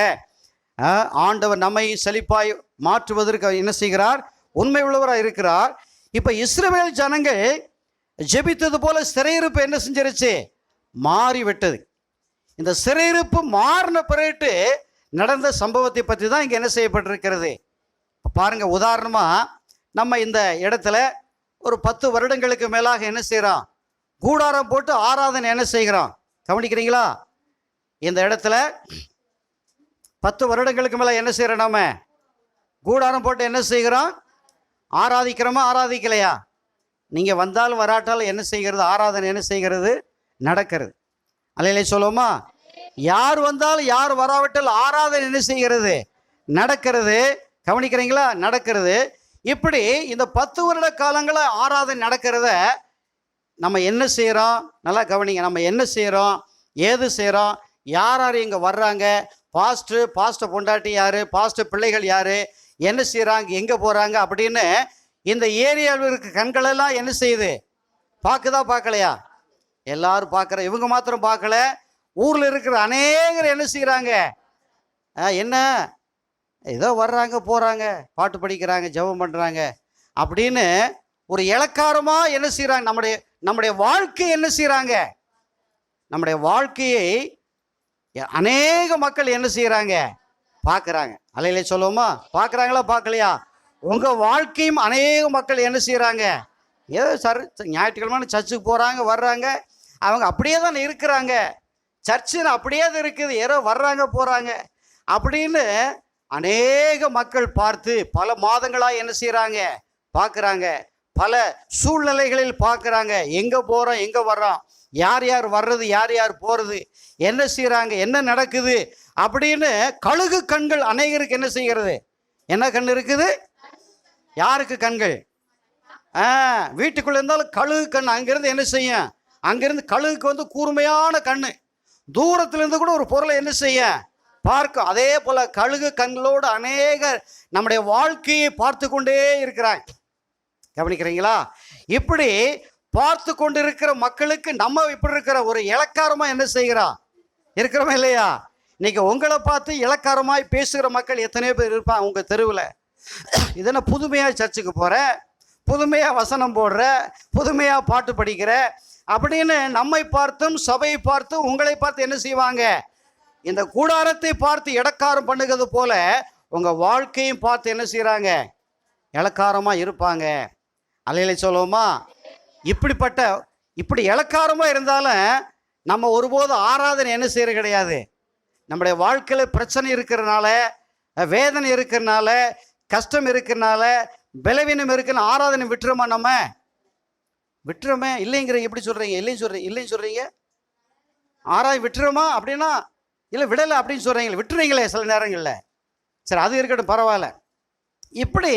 ஆண்டவர் நம்மை செழிப்பாய் மாற்றுவதற்கு என்ன செய்கிறார்? உண்மை உள்ளவராக இருக்கிறார். இப்ப இஸ்ரவேல் ஜனங்கள் ஜெபித்தது போல சிறையிருப்பு என்ன செஞ்சிருச்சு? மாறிவிட்டது. இந்த சிறையிருப்பு மாறின பிறகு நடந்த சம்பவத்தை பற்றி தான் இங்க என்ன செய்யப்பட்டிருக்கிறது. பாருங்க, உதாரணமா நம்ம இந்த இடத்துல ஒரு 10 வருடங்களுக்கு மேலாக என்ன செய்யறோம்? கூடாரம் போட்டு ஆராதனை என்ன செய்கிறோம்? கவனிக்கிறீங்களா? இந்த இடத்துல 10 வருடங்களுக்கு மேல என்ன செய்யறோம்? நாம கூடாரம் போட்டு என்ன செய்கிறோம்? ஆராதிக்கிறோமா? ஆராதிக்கலையா? நீங்க வந்தாலும் வராட்டாலும் என்ன செய்கிறது? ஆராதனை என்ன செய்கிறது? நடக்கிறது. அல்லேலூயா சொல்லுவோமா? யார் வந்தாலும் யார் வராவிட்டால் ஆராதனை என்ன செய்கிறது? நடக்கிறது. கவனிக்கிறீங்களா? நடக்கிறது. இப்படி இந்த 10 வருட காலங்கள ஆராதனை நடக்கிறத நம்ம என்ன செய்கிறோம்? நல்லா கவனிங்க. நம்ம என்ன செய்கிறோம், ஏது செய்கிறோம், யார் யார் இங்கே வர்றாங்க, பாஸ்டர் பொண்டாட்டி யார், பாஸ்டர் பிள்ளைகள் யார், என்ன செய்கிறாங்க, எங்கே போகிறாங்க அப்படின்னு இந்த ஏரியாவில் இருக்க கண்களெல்லாம் என்ன செய்யுது? பார்க்குதா பார்க்கலையா? எல்லாரும் பார்க்குற. இவங்க மாத்திரம் பார்க்கல, ஊரில் இருக்கிற அநேகர் என்ன செய்கிறாங்க? என்ன ஏதோ வர்றாங்க போகிறாங்க, பாட்டு படிக்கிறாங்க, ஜெபம் பண்ணுறாங்க அப்படின்னு ஒரு இளக்காரமாக என்ன செய்கிறாங்க? நம்முடைய வாழ்க்கை என்ன செய்கிறாங்க? நம்முடைய வாழ்க்கையை அநேக மக்கள் என்ன செய்கிறாங்க? பார்க்குறாங்க. அல்லேலூயா சொல்லுவோமா? பார்க்குறாங்களா பார்க்கலையா? உங்கள் வாழ்க்கையும் அநேக மக்கள் என்ன செய்கிறாங்க? ஏதோ ஞாயிற்றுக்கிழமை சர்ச்சுக்கு போகிறாங்க, வர்றாங்க, அவங்க அப்படியே தான் இருக்கிறாங்க. சர்ச்சுன்னு அப்படியே தான் இருக்குது, ஏதோ வர்றாங்க போகிறாங்க அப்படின்னு அநேக மக்கள் பார்த்து பல மாதங்களாக என்ன செய்கிறாங்க? பார்க்குறாங்க. பல சூழ்நிலைகளில் பார்க்குறாங்க. எங்கே போகிறோம், எங்கே வர்றோம், யார் யார் வர்றது, யார் யார் போகிறது, என்ன செய்கிறாங்க, என்ன நடக்குது அப்படின்னு கழுகு கண்கள் அநேகருக்கு என்ன செய்கிறது? என்ன கண் இருக்குது? யாருக்கு கண்கள்? வீட்டுக்குள்ளே இருந்தாலும் கழுகு கண் அங்கேருந்து என்ன செய்யும்? அங்கேருந்து கழுகுக்கு வந்து கூர்மையான கண்ணு, தூரத்திலிருந்து கூட ஒரு பொருளை என்ன செய்ய பார்க்கும். அதே போல கழுகு கண்களோடு அநேகர் நம்முடைய வாழ்க்கையை பார்த்து கொண்டே இருக்கிறாங்க. கவனிக்கிறீங்களா? இப்படி பார்த்து கொண்டு இருக்கிற மக்களுக்கு நம்ம இப்படி இருக்கிற ஒரு இளக்காரமா என்ன செய்கிறோம்? இருக்கிறோமா இல்லையா? இன்னைக்கு உங்களை பார்த்து இளக்காரமாய் பேசுகிற மக்கள் எத்தனையோ பேர் இருப்பாங்க உங்க தெருவில். இதென்ன புதுமையாக சர்ச்சுக்கு போகிற, புதுமையாக வசனம் போடுற, புதுமையாக பாட்டு படிக்கிற அப்படின்னு நம்மை பார்த்தும் சபையை பார்த்தும் உங்களை பார்த்து என்ன செய்வாங்க? இந்த கூடாரத்தை பார்த்து இளக்காரம் பண்ணுகிறது போல உங்கள் வாழ்க்கையும் பார்த்து என்ன செய்கிறாங்க? இளக்காரமாக இருப்பாங்க. அல்லேலூயா சொல்லுவோமா? இப்படி இளக்காரமாக இருந்தாலும் நம்ம ஒருபோதும் ஆராதனை என்ன செய்யறது கிடையாது. நம்முடைய வாழ்க்கையில் பிரச்சனை இருக்கிறனால, வேதனை இருக்கிறனால, கஷ்டம் இருக்கிறனால, பலவீனம் இருக்குன்னு ஆராதனை விட்டுறோமா? நம்ம விட்டுறோமே? இல்லைங்கிற எப்படி சொல்கிறீங்க? இல்லைன்னு சொல்கிறீங்க. ஆராய் விட்டுறோமா? அப்படின்னா இல்லை விடலை அப்படின்னு சொல்கிறீங்களே, விட்டுறீங்களே சில நேரங்களில். சரி, அது இருக்கட்டும், பரவாயில்ல. இப்படி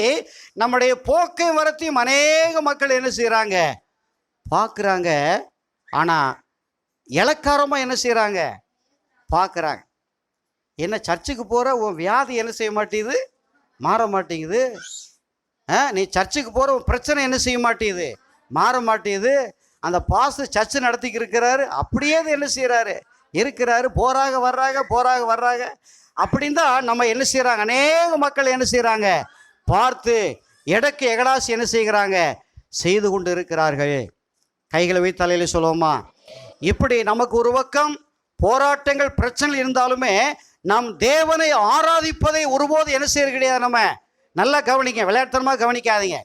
நம்முடைய போக்கை வரத்தையும் அநேக மக்கள் என்ன செய்கிறாங்க, பார்க்குறாங்க. ஆனால் இளக்காரமாக என்ன செய்கிறாங்க, பார்க்குறாங்க. என்ன சர்ச்சுக்கு போகிற உன் வியாதி என்ன செய்ய மாட்டேங்குது, மாற மாட்டேங்குது. நீ சர்ச்சுக்கு போகிற உன் பிரச்சனை என்ன செய்ய மாட்டேங்குது, மாற மாட்டேங்குது. அந்த பாஸ்டர் சர்ச்சு நடத்திக்கு இருக்கிறாரு, அப்படியே என்ன செய்கிறாரு, இருக்கிறாரு. போகிறாங்க வர்றாங்க. அப்படின்னு தான் நம்ம என்ன செய்கிறாங்க, அநேக மக்கள் என்ன செய்கிறாங்க, பார்த்து எடக்கு எகடாசி என்ன செய்கிறாங்க, செய்து கொண்டு இருக்கிறார்கள். கைகளை வைத்து தலையில சொல்லுவோமா? இப்படி நமக்கு ஒரு பக்கம் போராட்டங்கள் பிரச்சனை இருந்தாலுமே நாம் தேவனை ஆராதிப்பதை ஒருபோது என்ன செய்யறது கிடையாது. நம்ம நல்லா கவனிக்க, விளையாட்டுத்தனமாக கவனிக்காதீங்க.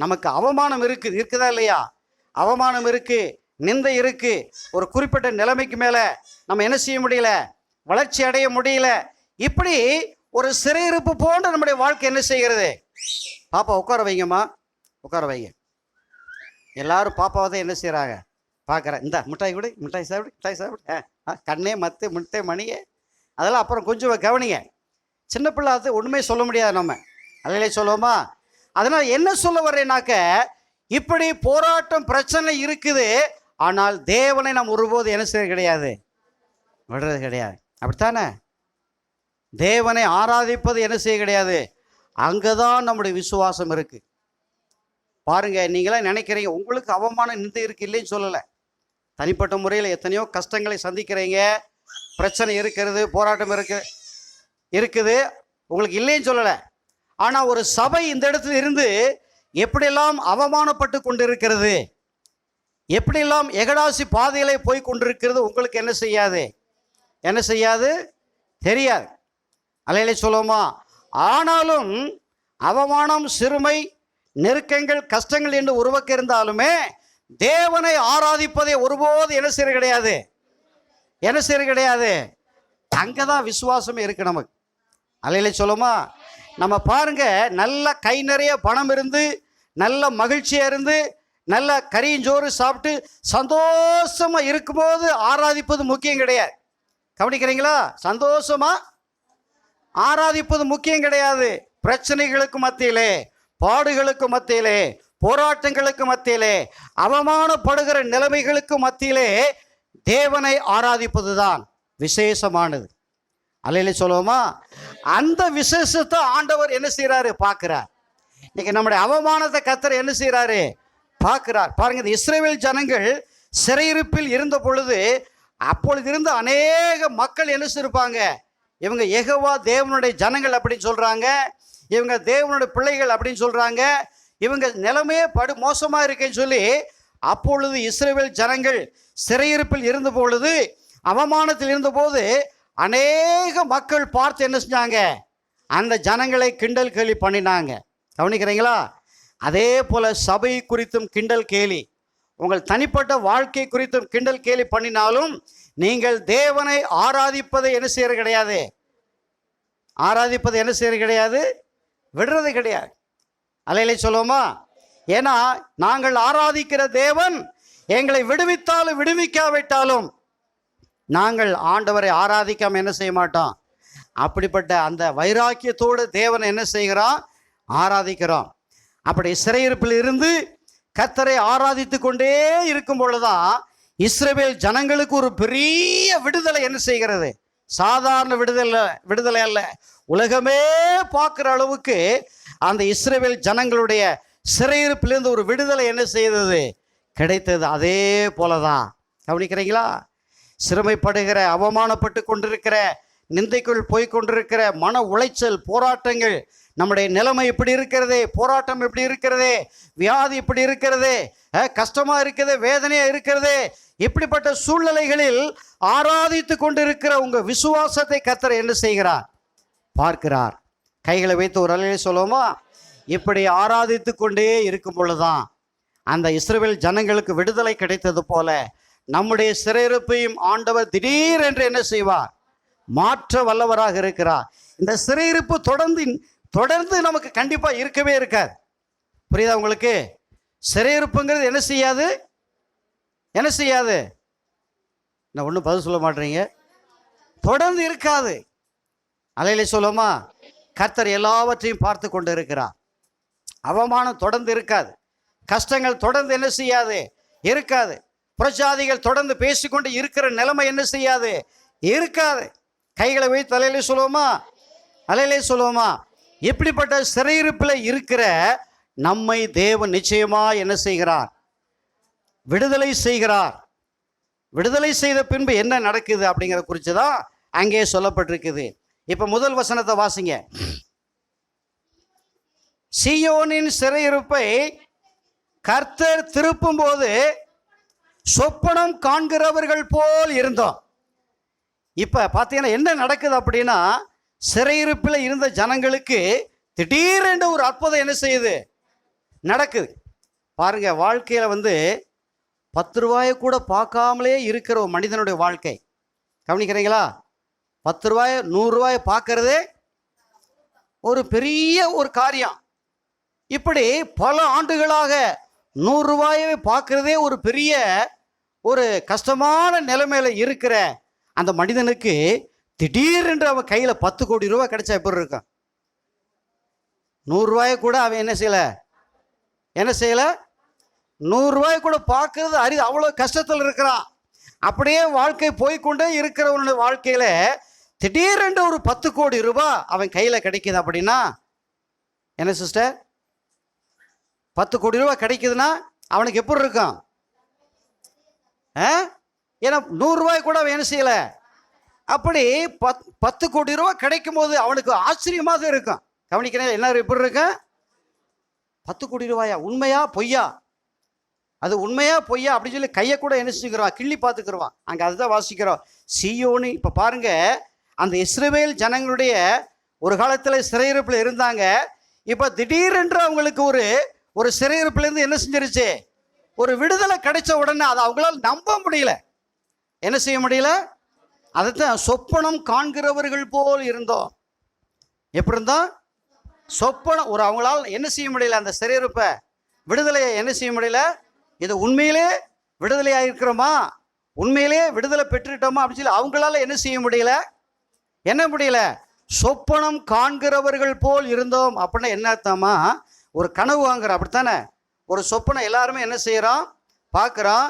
நமக்கு அவமானம் இருக்குதா இல்லையா? அவமானம் இருக்கு, நிந்தை இருக்கு. ஒரு குறிப்பிட்ட நிலைமைக்கு மேலே நம்ம என்ன செய்ய முடியல, வளர்ச்சி அடைய முடியல. இப்படி ஒரு சிறையிருப்பு போன்ற நம்முடைய வாழ்க்கை என்ன செய்கிறது. பாப்பா உட்கார வைங்கம்மா, உட்கார வைங்க. எல்லாரும் பாப்பாவை தான் என்ன செய்கிறாங்க, பார்க்குறேன். இந்த மிட்டாய் கொடு, மிட்டாய் சாப்பிடு, கண்ணே மத்து முட்டை மணியே, அதெல்லாம் அப்புறம் கொஞ்சம் கவனிங்க. சின்ன பிள்ளை அது ஒன்றுமே சொல்ல முடியாது, நம்ம அதிலே சொல்லுவோமா? அதனால் என்ன சொல்ல வர்றேனாக்க, இப்படி போராட்டம் பிரச்சனை இருக்குது. ஆனால் தேவனை நாம் ஒருபோது என்ன செய்ய கிடையாது, விடுறது கிடையாது. அப்படித்தானே? தேவனை ஆராதிப்பது என்ன செய்ய கிடையாது. அங்கே தான் நம்முடைய விசுவாசம் இருக்குது. பாருங்க, நீங்களாம் நினைக்கிறீங்க உங்களுக்கு அவமானம் நிந்தை இருக்கு, இல்லைன்னு சொல்லலை. தனிப்பட்ட முறையில் எத்தனையோ கஷ்டங்களை சந்திக்கிறீங்க, பிரச்சனை இருக்கிறது, போராட்டம் இருக்குது, உங்களுக்கு இல்லைன்னு சொல்லலை. ஆனால் ஒரு சபை இந்த இடத்துல இருந்து எப்படியெல்லாம் அவமானப்பட்டு கொண்டிருக்கிறது, எப்படியெல்லாம் எகடாசி பாதைகளை போய் கொண்டிருக்கிறது உங்களுக்கு என்ன செய்யாது தெரியாது. அல்லேலூயா சொல்லுவோமா? ஆனாலும் அவமானம், சிறுமை, நெருக்கங்கள், கஷ்டங்கள் என்று உருவக்க இருந்தாலுமே தேவனை ஆராதிப்பதை ஒருபோது என்ன செய்ய கிடையாது. அங்கதான் விசுவாசமே இருக்கு நமக்கு. அல்லேலூயா சொல்லுமா? நம்ம பாருங்க, நல்ல கை நிறைய பணம் இருந்து, நல்ல மகிழ்ச்சியா இருந்து, நல்ல கறியஞ்சோறு சாப்பிட்டு சந்தோஷமா இருக்கும்போது ஆராதிப்பது முக்கியம் கிடையாது. கவனிக்கிறீங்களா? சந்தோஷமா ஆராதிப்பது முக்கியம் கிடையாது. பிரச்சனைகளுக்கு மத்தியிலே, பாடுகளுக்கு மத்தியிலே, போராட்டங்களுக்கு மத்தியிலே, அவமானப்படுகிற நிலைமைகளுக்கு மத்தியிலே தேவனை ஆராதிப்பது தான் விசேஷமானது. அல்லேலூயா சொல்லுவோமா? அந்த விசேஷத்தை ஆண்டவர் என்ன செய்யறாரு, பார்க்கிறார். இன்னைக்கு நம்முடைய அவமானத்தை கர்த்தர் என்ன செய்யறாரு, பார்க்கிறார். பாருங்க, இந்த இஸ்ரவேல் ஜனங்கள் சிறையிருப்பில் இருந்த பொழுது, அப்பொழுது இருந்த அநேக மக்கள் என்ன செய்திருப்பாங்க, இவங்க யெகோவா தேவனுடைய ஜனங்கள் அப்படின்னு சொல்றாங்க, இவங்க தேவனுடைய பிள்ளைகள் அப்படின்னு சொல்றாங்க, இவங்க நிலைமையே மோசமாக இருக்குன்னு சொல்லி அப்பொழுது இஸ்ரவேல் ஜனங்கள் சிறையிருப்பில் இருந்த பொழுது, அவமானத்தில் இருந்தபோது அநேக மக்கள் பார்த்து என்ன செஞ்சாங்க, அந்த ஜனங்களை கிண்டல் கேலி பண்ணினாங்க. கவனிக்கிறீங்களா? அதே போல சபை குறித்தும் கிண்டல் கேலி, உங்கள் தனிப்பட்ட வாழ்க்கை குறித்தும் கிண்டல் கேலி பண்ணினாலும் நீங்கள் தேவனை ஆராதிப்பதை என்ன செய்யறது கிடையாது, விடுறது கிடையாது. அல்லேலூயா சொல்லுவோமா? ஏன்னா நாங்கள் ஆராதிக்கிற தேவன் எங்களை விடுவித்தாலும் விடுவிக்காவிட்டாலும் நாங்கள் ஆண்டவரை ஆராதிக்காம என்ன செய்ய மாட்டோம். அப்படிப்பட்ட அந்த வைராக்கியத்தோடு தேவனை என்ன செய்கிறோம், ஆராதிக்கிறோம். அப்படி சிறையிருப்பில் இருந்து கர்த்தரை ஆராதித்து கொண்டே இருக்கும் பொழுதுதான் இஸ்ரவேல் ஜனங்களுக்கு ஒரு பெரிய விடுதலை என்ன செய்கிறது. சாதாரண விடுதலை அல்ல, உலகமே பார்க்குற அளவுக்கு அந்த இஸ்ரவேல் ஜனங்களுடைய சிறையிருப்பிலிருந்து ஒரு விடுதலை என்ன செய்தது, கிடைத்தது. அதே போலதான். கவனிக்கிறீங்களா? சிறுமைப்படுகிற, அவமானப்பட்டு கொண்டிருக்கிற, நிந்தைக்குள் போய் கொண்டிருக்கிற மன உளைச்சல், போராட்டங்கள், நம்முடைய நிலைமை இப்படி இருக்கிறதே, போராட்டம் இப்படி இருக்கிறதே, வியாதி இப்படி இருக்கிறதே, கஷ்டமா இருக்கிறது, வேதனையா இருக்கிறதே, இப்படிப்பட்ட சூழ்நிலைகளில் ஆராதித்து கொண்டிருக்கிற உங்க விசுவாசத்தை கர்த்தர் என்ன செய்கிறார், பார்க்கிறார். கைகளை வைத்து ஒரு அலையை சொல்லுவோமா? இப்படி ஆராதித்து கொண்டே இருக்கும் பொழுதுதான் அந்த இஸ்ரவேல் ஜனங்களுக்கு விடுதலை கிடைத்தது போல நம்முடைய சிறையிருப்பையும் ஆண்டவர் திடீரென்று என்ன செய்வார், மாற்ற வல்லவராக இருக்கிறார். இந்த சிறையிருப்பு தொடர்ந்து நமக்கு கண்டிப்பா இருக்கவே இருக்காது. புரியுதா உங்களுக்கு? சிறையிருப்புங்கிறது என்ன செய்யாது. நான் ஒன்றும் பதில் சொல்ல மாட்டேறீங்க. தொடர்ந்து இருக்காது. அல்லேலூயா சொல்லுமா. கர்த்தர் எல்லாவற்றையும் பார்த்து கொண்டு இருக்கிறார். அவமானம் தொடர்ந்து இருக்காது. கஷ்டங்கள் தொடர்ந்து என்ன செய்யாது, இருக்காது. புறஜாதிகள் தொடர்ந்து பேசிக்கொண்டு இருக்கிற நிலைமை என்ன செய்யாது, இருக்காது. கைகளை வைத்து அல்லேலூயா சொல்லுவோமா, அல்லேலூயா சொல்லுவோமா. இப்படிப்பட்ட சிறையிருப்பில் இருக்கிற நம்மை தேவன் நிச்சயமா என்ன செய்கிறார், விடுதலை செய்கிறார். விடுதலை செய்த பின்பு என்ன நடக்குது அப்படிங்கிற குறித்து தான் அங்கே சொல்லப்பட்டிருக்குது. இப்ப முதல் வசனத்தை வாசிங்க. சீயோனின் சிறையிருப்பை கர்த்தர் திருப்பும் போது சொப்பனம் காண்கிறவர்கள் போல் இருந்தோம். இப்ப பாத்தீங்கன்னா என்ன நடக்குது அப்படின்னா, சிறையிருப்பில் இருந்த ஜனங்களுக்கு திடீரென்று ஒரு அற்புதம் என்ன செய்யுது, நடக்குது. பாருங்க, வாழ்க்கையில 10 ரூபாயை கூட பார்க்காமலே இருக்கிற ஒரு மனிதனுடைய வாழ்க்கை கவனிக்கிறீங்களா? 10 ரூபாய் 100 ரூபாயை பார்க்கறதே ஒரு பெரிய ஒரு காரியம். இப்படி பல ஆண்டுகளாக 100 ரூபாயை பார்க்கறதே ஒரு பெரிய ஒரு கஷ்டமான நிலைமையில இருக்கிற அந்த மனிதனுக்கு திடீரென்று அவன் கையில 10 கோடி ரூபாய் கிடைச்சா எப்படி இருக்கும்? 100 ரூபாயை கூட அவன் என்ன செய்யல 100 ரூபாய் கூட பார்க்கறது அரிது. அவ்வளோ கஷ்டத்தில் இருக்கிறான். அப்படியே வாழ்க்கை போய்கொண்டே இருக்கிறவனுடைய வாழ்க்கையில திடீரென்று ஒரு 10 கோடி ரூபாய் அவன் கையில கிடைக்குது அப்படின்னா என்ன சிஸ்டர், 10 கோடி ரூபாய் கிடைக்குதுன்னா அவனுக்கு எப்படி இருக்கும்? ஏன்னா 100 ரூபாய் கூட அவன் என்ன செய்யல. அப்படி 10 கோடி ரூபாய் கிடைக்கும் போது அவனுக்கு ஆச்சரியமாக இருக்கும். கவனிக்கிறேன், என்ன எப்படி இருக்கும்? 10 கோடி ரூபாயா, உண்மையா பொய்யா, அது உண்மையா பொய்யா அப்படின்னு சொல்லி கையை கூட என்ன செஞ்சுக்கிறோம், கிள்ளி பார்த்துக்கிறோம். அங்கே அதுதான் வாசிக்கிறோம். சீயோனி. இப்போ பாருங்க, அந்த இஸ்ரவேல் ஜனங்களுடைய ஒரு காலத்தில் சிறையிருப்பில் இருந்தாங்க. இப்போ திடீரென்று அவங்களுக்கு ஒரு சிறையிருப்பிலேருந்து என்ன செஞ்சிருச்சு, ஒரு விடுதலை கிடைச்ச உடனே அதை அவங்களால நம்ப முடியல. என்ன செய்ய முடியல? அதைத்தான் சொப்பனம் காண்கிறவர்கள் போல் இருந்தோம். எப்படி இருந்தோம்? சொப்பனம். அவங்களால என்ன செய்ய முடியல, அந்த சிறையிருப்பை விடுதலையை என்ன செய்ய முடியல. இது உண்மையிலே விடுதலையாக இருக்கிறோமா, உண்மையிலே விடுதலை பெற்றுட்டோமா அப்படின்னு சொல்லி அவங்களால என்ன செய்ய முடியல. என்ன முடியல? சொப்பனம் காண்கிறவர்கள் போல் இருந்தோம். அப்படின்னா என்ன அர்த்தமா, ஒரு கனவு வாங்குறோம் அப்படித்தானே. ஒரு சொப்பனம் எல்லாருமே என்ன செய்யறோம், பார்க்குறோம்.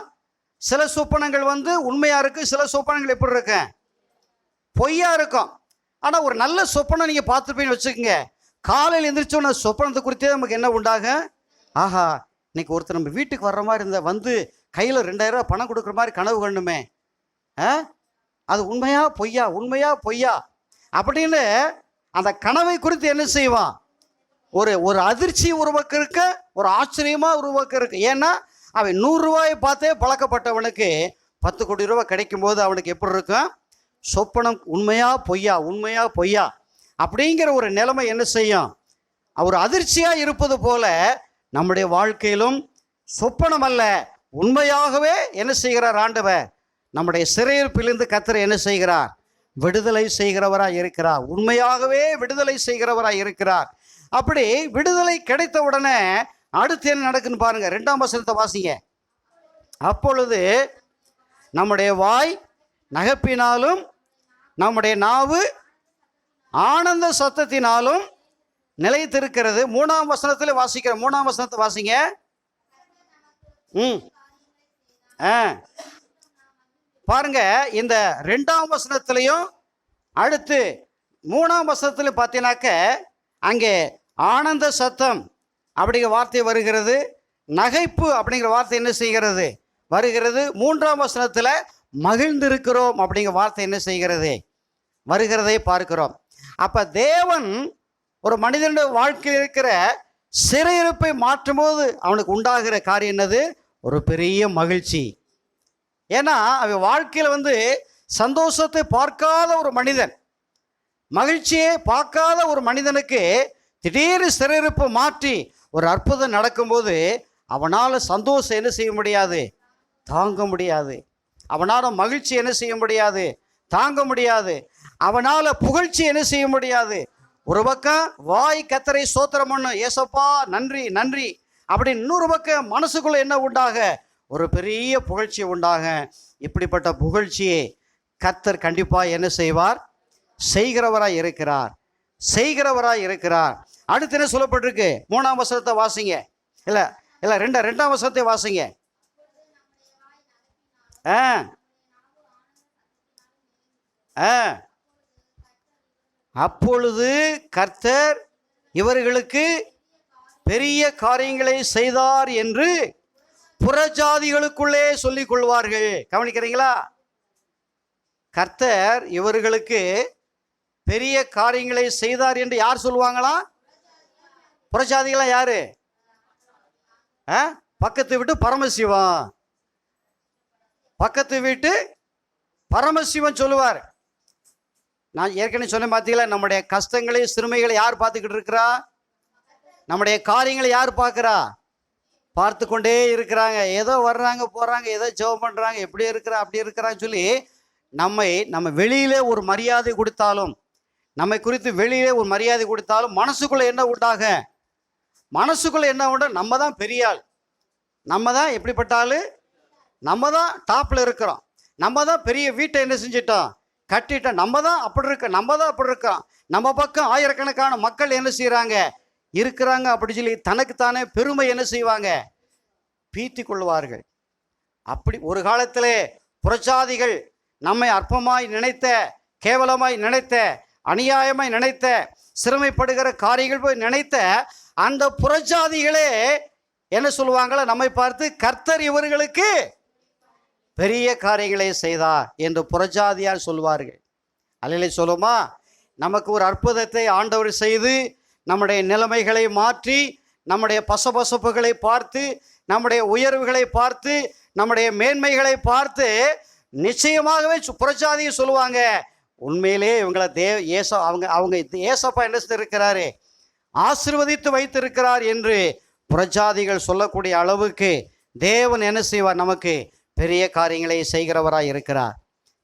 சில சொப்பனங்கள் உண்மையா இருக்கு, சில சொப்பனங்கள் எப்படி இருக்கு, பொய்யா இருக்கும். ஆனால் ஒரு நல்ல சொப்பனம் நீங்கள் பார்த்துருப்பீங்கன்னு வச்சுக்கோங்க, காலையில் எந்திரிச்சோன்னா சொப்பனத்தை குறித்தே நமக்கு என்ன உண்டாகும், ஆஹா இன்னைக்கு ஒருத்தர் நம்ம வீட்டுக்கு வர்ற மாதிரி இருந்த கையில் 2000 ரூபாய் பணம் கொடுக்குற மாதிரி கனவு கண்டுமே, அது உண்மையா பொய்யா, உண்மையா பொய்யா அப்படின்னு அந்த கனவை குறித்து என்ன செய்வான், ஒரு அதிர்ச்சி உருவாக்க இருக்கு, ஒரு ஆச்சரியமா உருவாக்க இருக்கு. ஏன்னா அவன் 100 ரூபாயை பார்த்தே பழக்கப்பட்டவனுக்கு 10 கோடி ரூபாய் கிடைக்கும் போது அவனுக்கு எப்படி இருக்கும், சொப்பனம் உண்மையா பொய்யா, உண்மையா பொய்யா அப்படிங்கிற ஒரு நிலைமை என்ன செய்யும், ஒரு அதிர்ச்சியா இருப்பது போல நம்முடைய வாழ்க்கையிலும் சொப்பனம் அல்ல, உண்மையாகவே என்ன செய்கிறார் ஆண்டவர், நம்முடைய சிறையிருப்பிலிருந்து கர்த்தர் என்ன செய்கிறார், விடுதலை செய்கிறவராய் இருக்கிறார். உண்மையாகவே விடுதலை செய்கிறவராய் இருக்கிறார். அப்படி விடுதலை கிடைத்த உடனே அடுத்து என்ன நடக்குன்னு பாருங்க. 2ஆம் வசனத்தை வாசிங்க. அப்பொழுது நம்முடைய வாய் நகைப்பினாலும் நம்முடைய நாவு ஆனந்த சத்தத்தினாலும் நிலைத்திருக்கிறது. 3ஆம் வசனத்தில் வாசிக்கிற 3ஆம் வசனத்தை வாசிங்க. பாருங்க, இந்த 2ஆம் வசனத்திலையும் அடுத்து 3ஆம் வசனத்தில் பார்த்தீங்கன்னாக்க அங்கே ஆனந்த சத்தம் அப்படிங்கிற வார்த்தை வருகிறது, நகைப்பு அப்படிங்கிற வார்த்தை என்ன செய்கிறது வருகிறது. 3ஆம் வசனத்தில் மகிழ்ந்திருக்கிறோம் அப்படிங்கிற வார்த்தை என்ன செய்கிறது வருகிறதை பார்க்கிறோம். அப்ப தேவன் ஒரு மனிதனுடைய வாழ்க்கையில் இருக்கிற சிறையிருப்பை மாற்றும் போது அவனுக்கு உண்டாகிற காரியம் என்னது, ஒரு பெரிய மகிழ்ச்சி. ஏன்னா அவன் வாழ்க்கையில் சந்தோஷத்தை பார்க்காத ஒரு மனிதன், மகிழ்ச்சியை பார்க்காத ஒரு மனிதனுக்கு திடீர் சிறையிருப்பை மாற்றி ஒரு அற்புதம் நடக்கும்போது அவனால் சந்தோஷம் என்ன செய்ய முடியாது, தாங்க முடியாது. அவனால் மகிழ்ச்சி என்ன செய்ய முடியாது, தாங்க முடியாது. அவனால் புகழ்ச்சி என்ன செய்ய முடியாது. ஒரு பக்கம் வாய் கர்த்தரை ஸ்தோத்திரம் பண்ணு, ஏசப்பா நன்றி நன்றி அப்படி, இன்னொரு பக்கம் மனசுக்குள்ள என்ன உண்டாக, ஒரு பெரிய புகழ்ச்சி உண்டாக. இப்படிப்பட்ட புகழ்ச்சியை கர்த்தர் கண்டிப்பாக என்ன செய்வார்? செய்கிறவராய் இருக்கிறார், செய்கிறவராய் இருக்கிறார். அடுத்து என்ன சொல்லப்பட்டிருக்கு? 3ஆம் வசனத்தை வாசிங்க. இல்லை இல்லை 2ஆம் வசனத்தை வாசிங்க. அப்பொழுது கர்த்தர் இவர்களுக்கு பெரிய காரியங்களை செய்தார் என்று புறஜாதிகளுக்குள்ளே சொல்லிக் கொள்வார்கள். கவனிக்கிறீங்களா? கர்த்தர் இவர்களுக்கு பெரிய காரியங்களை செய்தார் என்று யார் சொல்லுவாங்களா? புறஜாதிகளா? யாரு? பக்கத்து வீட்டு பரமசிவன், பக்கத்து வீட்டு பரமசிவன் சொல்லுவார். நான் ஏற்கனவே சொன்ன பார்த்தீங்களா, நம்முடைய கஷ்டங்களை சிறுமைகளை யார் பார்த்துக்கிட்டு இருக்கிறா? நம்முடைய காரியங்களை யார் பார்க்குறா? பார்த்து கொண்டே இருக்கிறாங்க. ஏதோ வர்றாங்க போகிறாங்க, ஏதோ ஜெபம் பண்ணுறாங்க, எப்படி இருக்கிறா அப்படி இருக்கிறான்னு சொல்லி நம்ம வெளியிலே ஒரு மரியாதை கொடுத்தாலும், நம்மை குறித்து வெளியிலே ஒரு மரியாதை கொடுத்தாலும் மனசுக்குள்ளே என்ன உண்டாக? மனசுக்குள்ளே என்ன உண்டா? நம்ம தான் பெரிய ஆள், நம்ம தான் எப்படிப்பட்ட ஆள், நம்ம தான் டாப்பில் இருக்கிறோம், நம்ம தான் பெரிய வீட்டை என்ன செஞ்சிட்டோம்? கட்டிட்டோம், நம்ம தான் அப்படி இருக்க, நம்ம தான் அப்படி இருக்கோம், நம்ம பக்கம் ஆயிரக்கணக்கான மக்கள் என்ன செய்கிறாங்க? இருக்கிறாங்க அப்படி சொல்லி தனக்குத்தானே பெருமை என்ன செய்வாங்க? பீத்தி கொள்வார்கள். அப்படி ஒரு காலத்திலே புறஜாதிகள் நம்மை அற்பமாய் நினைத்த, கேவலமாய் நினைத்த, அநியாயமாய் நினைத்த, சிறுமைப்படுகிற காரியங்கள் போய் நினைத்த அந்த புறஜாதிகளே என்ன சொல்லுவாங்களா? நம்மை பார்த்து கர்த்தர் இவர்களுக்கு பெரிய காரியங்களை செய்தார் என்று புறஜாதியார் சொல்வார்கள். அல்லையிலே சொல்லுமா? நமக்கு ஒரு அற்புதத்தை ஆண்டவர் செய்து நம்முடைய நிலைமைகளை மாற்றி, நம்முடைய பசபசப்புகளை பார்த்து, நம்முடைய உயர்வுகளை பார்த்து, நம்முடைய மேன்மைகளை பார்த்து நிச்சயமாகவே புறஜாதியை சொல்லுவாங்க, உண்மையிலே இவங்களை அவங்க ஏசப்பா என்ன செய்திருக்கிறாரு? ஆசீர்வதித்து வைத்திருக்கிறார் என்று புறஜாதிகள் சொல்லக்கூடிய அளவுக்கு தேவன் என்ன செய்வார்? நமக்கு பெரிய காரியங்களை செய்கிறவராய் இருக்கிறார்.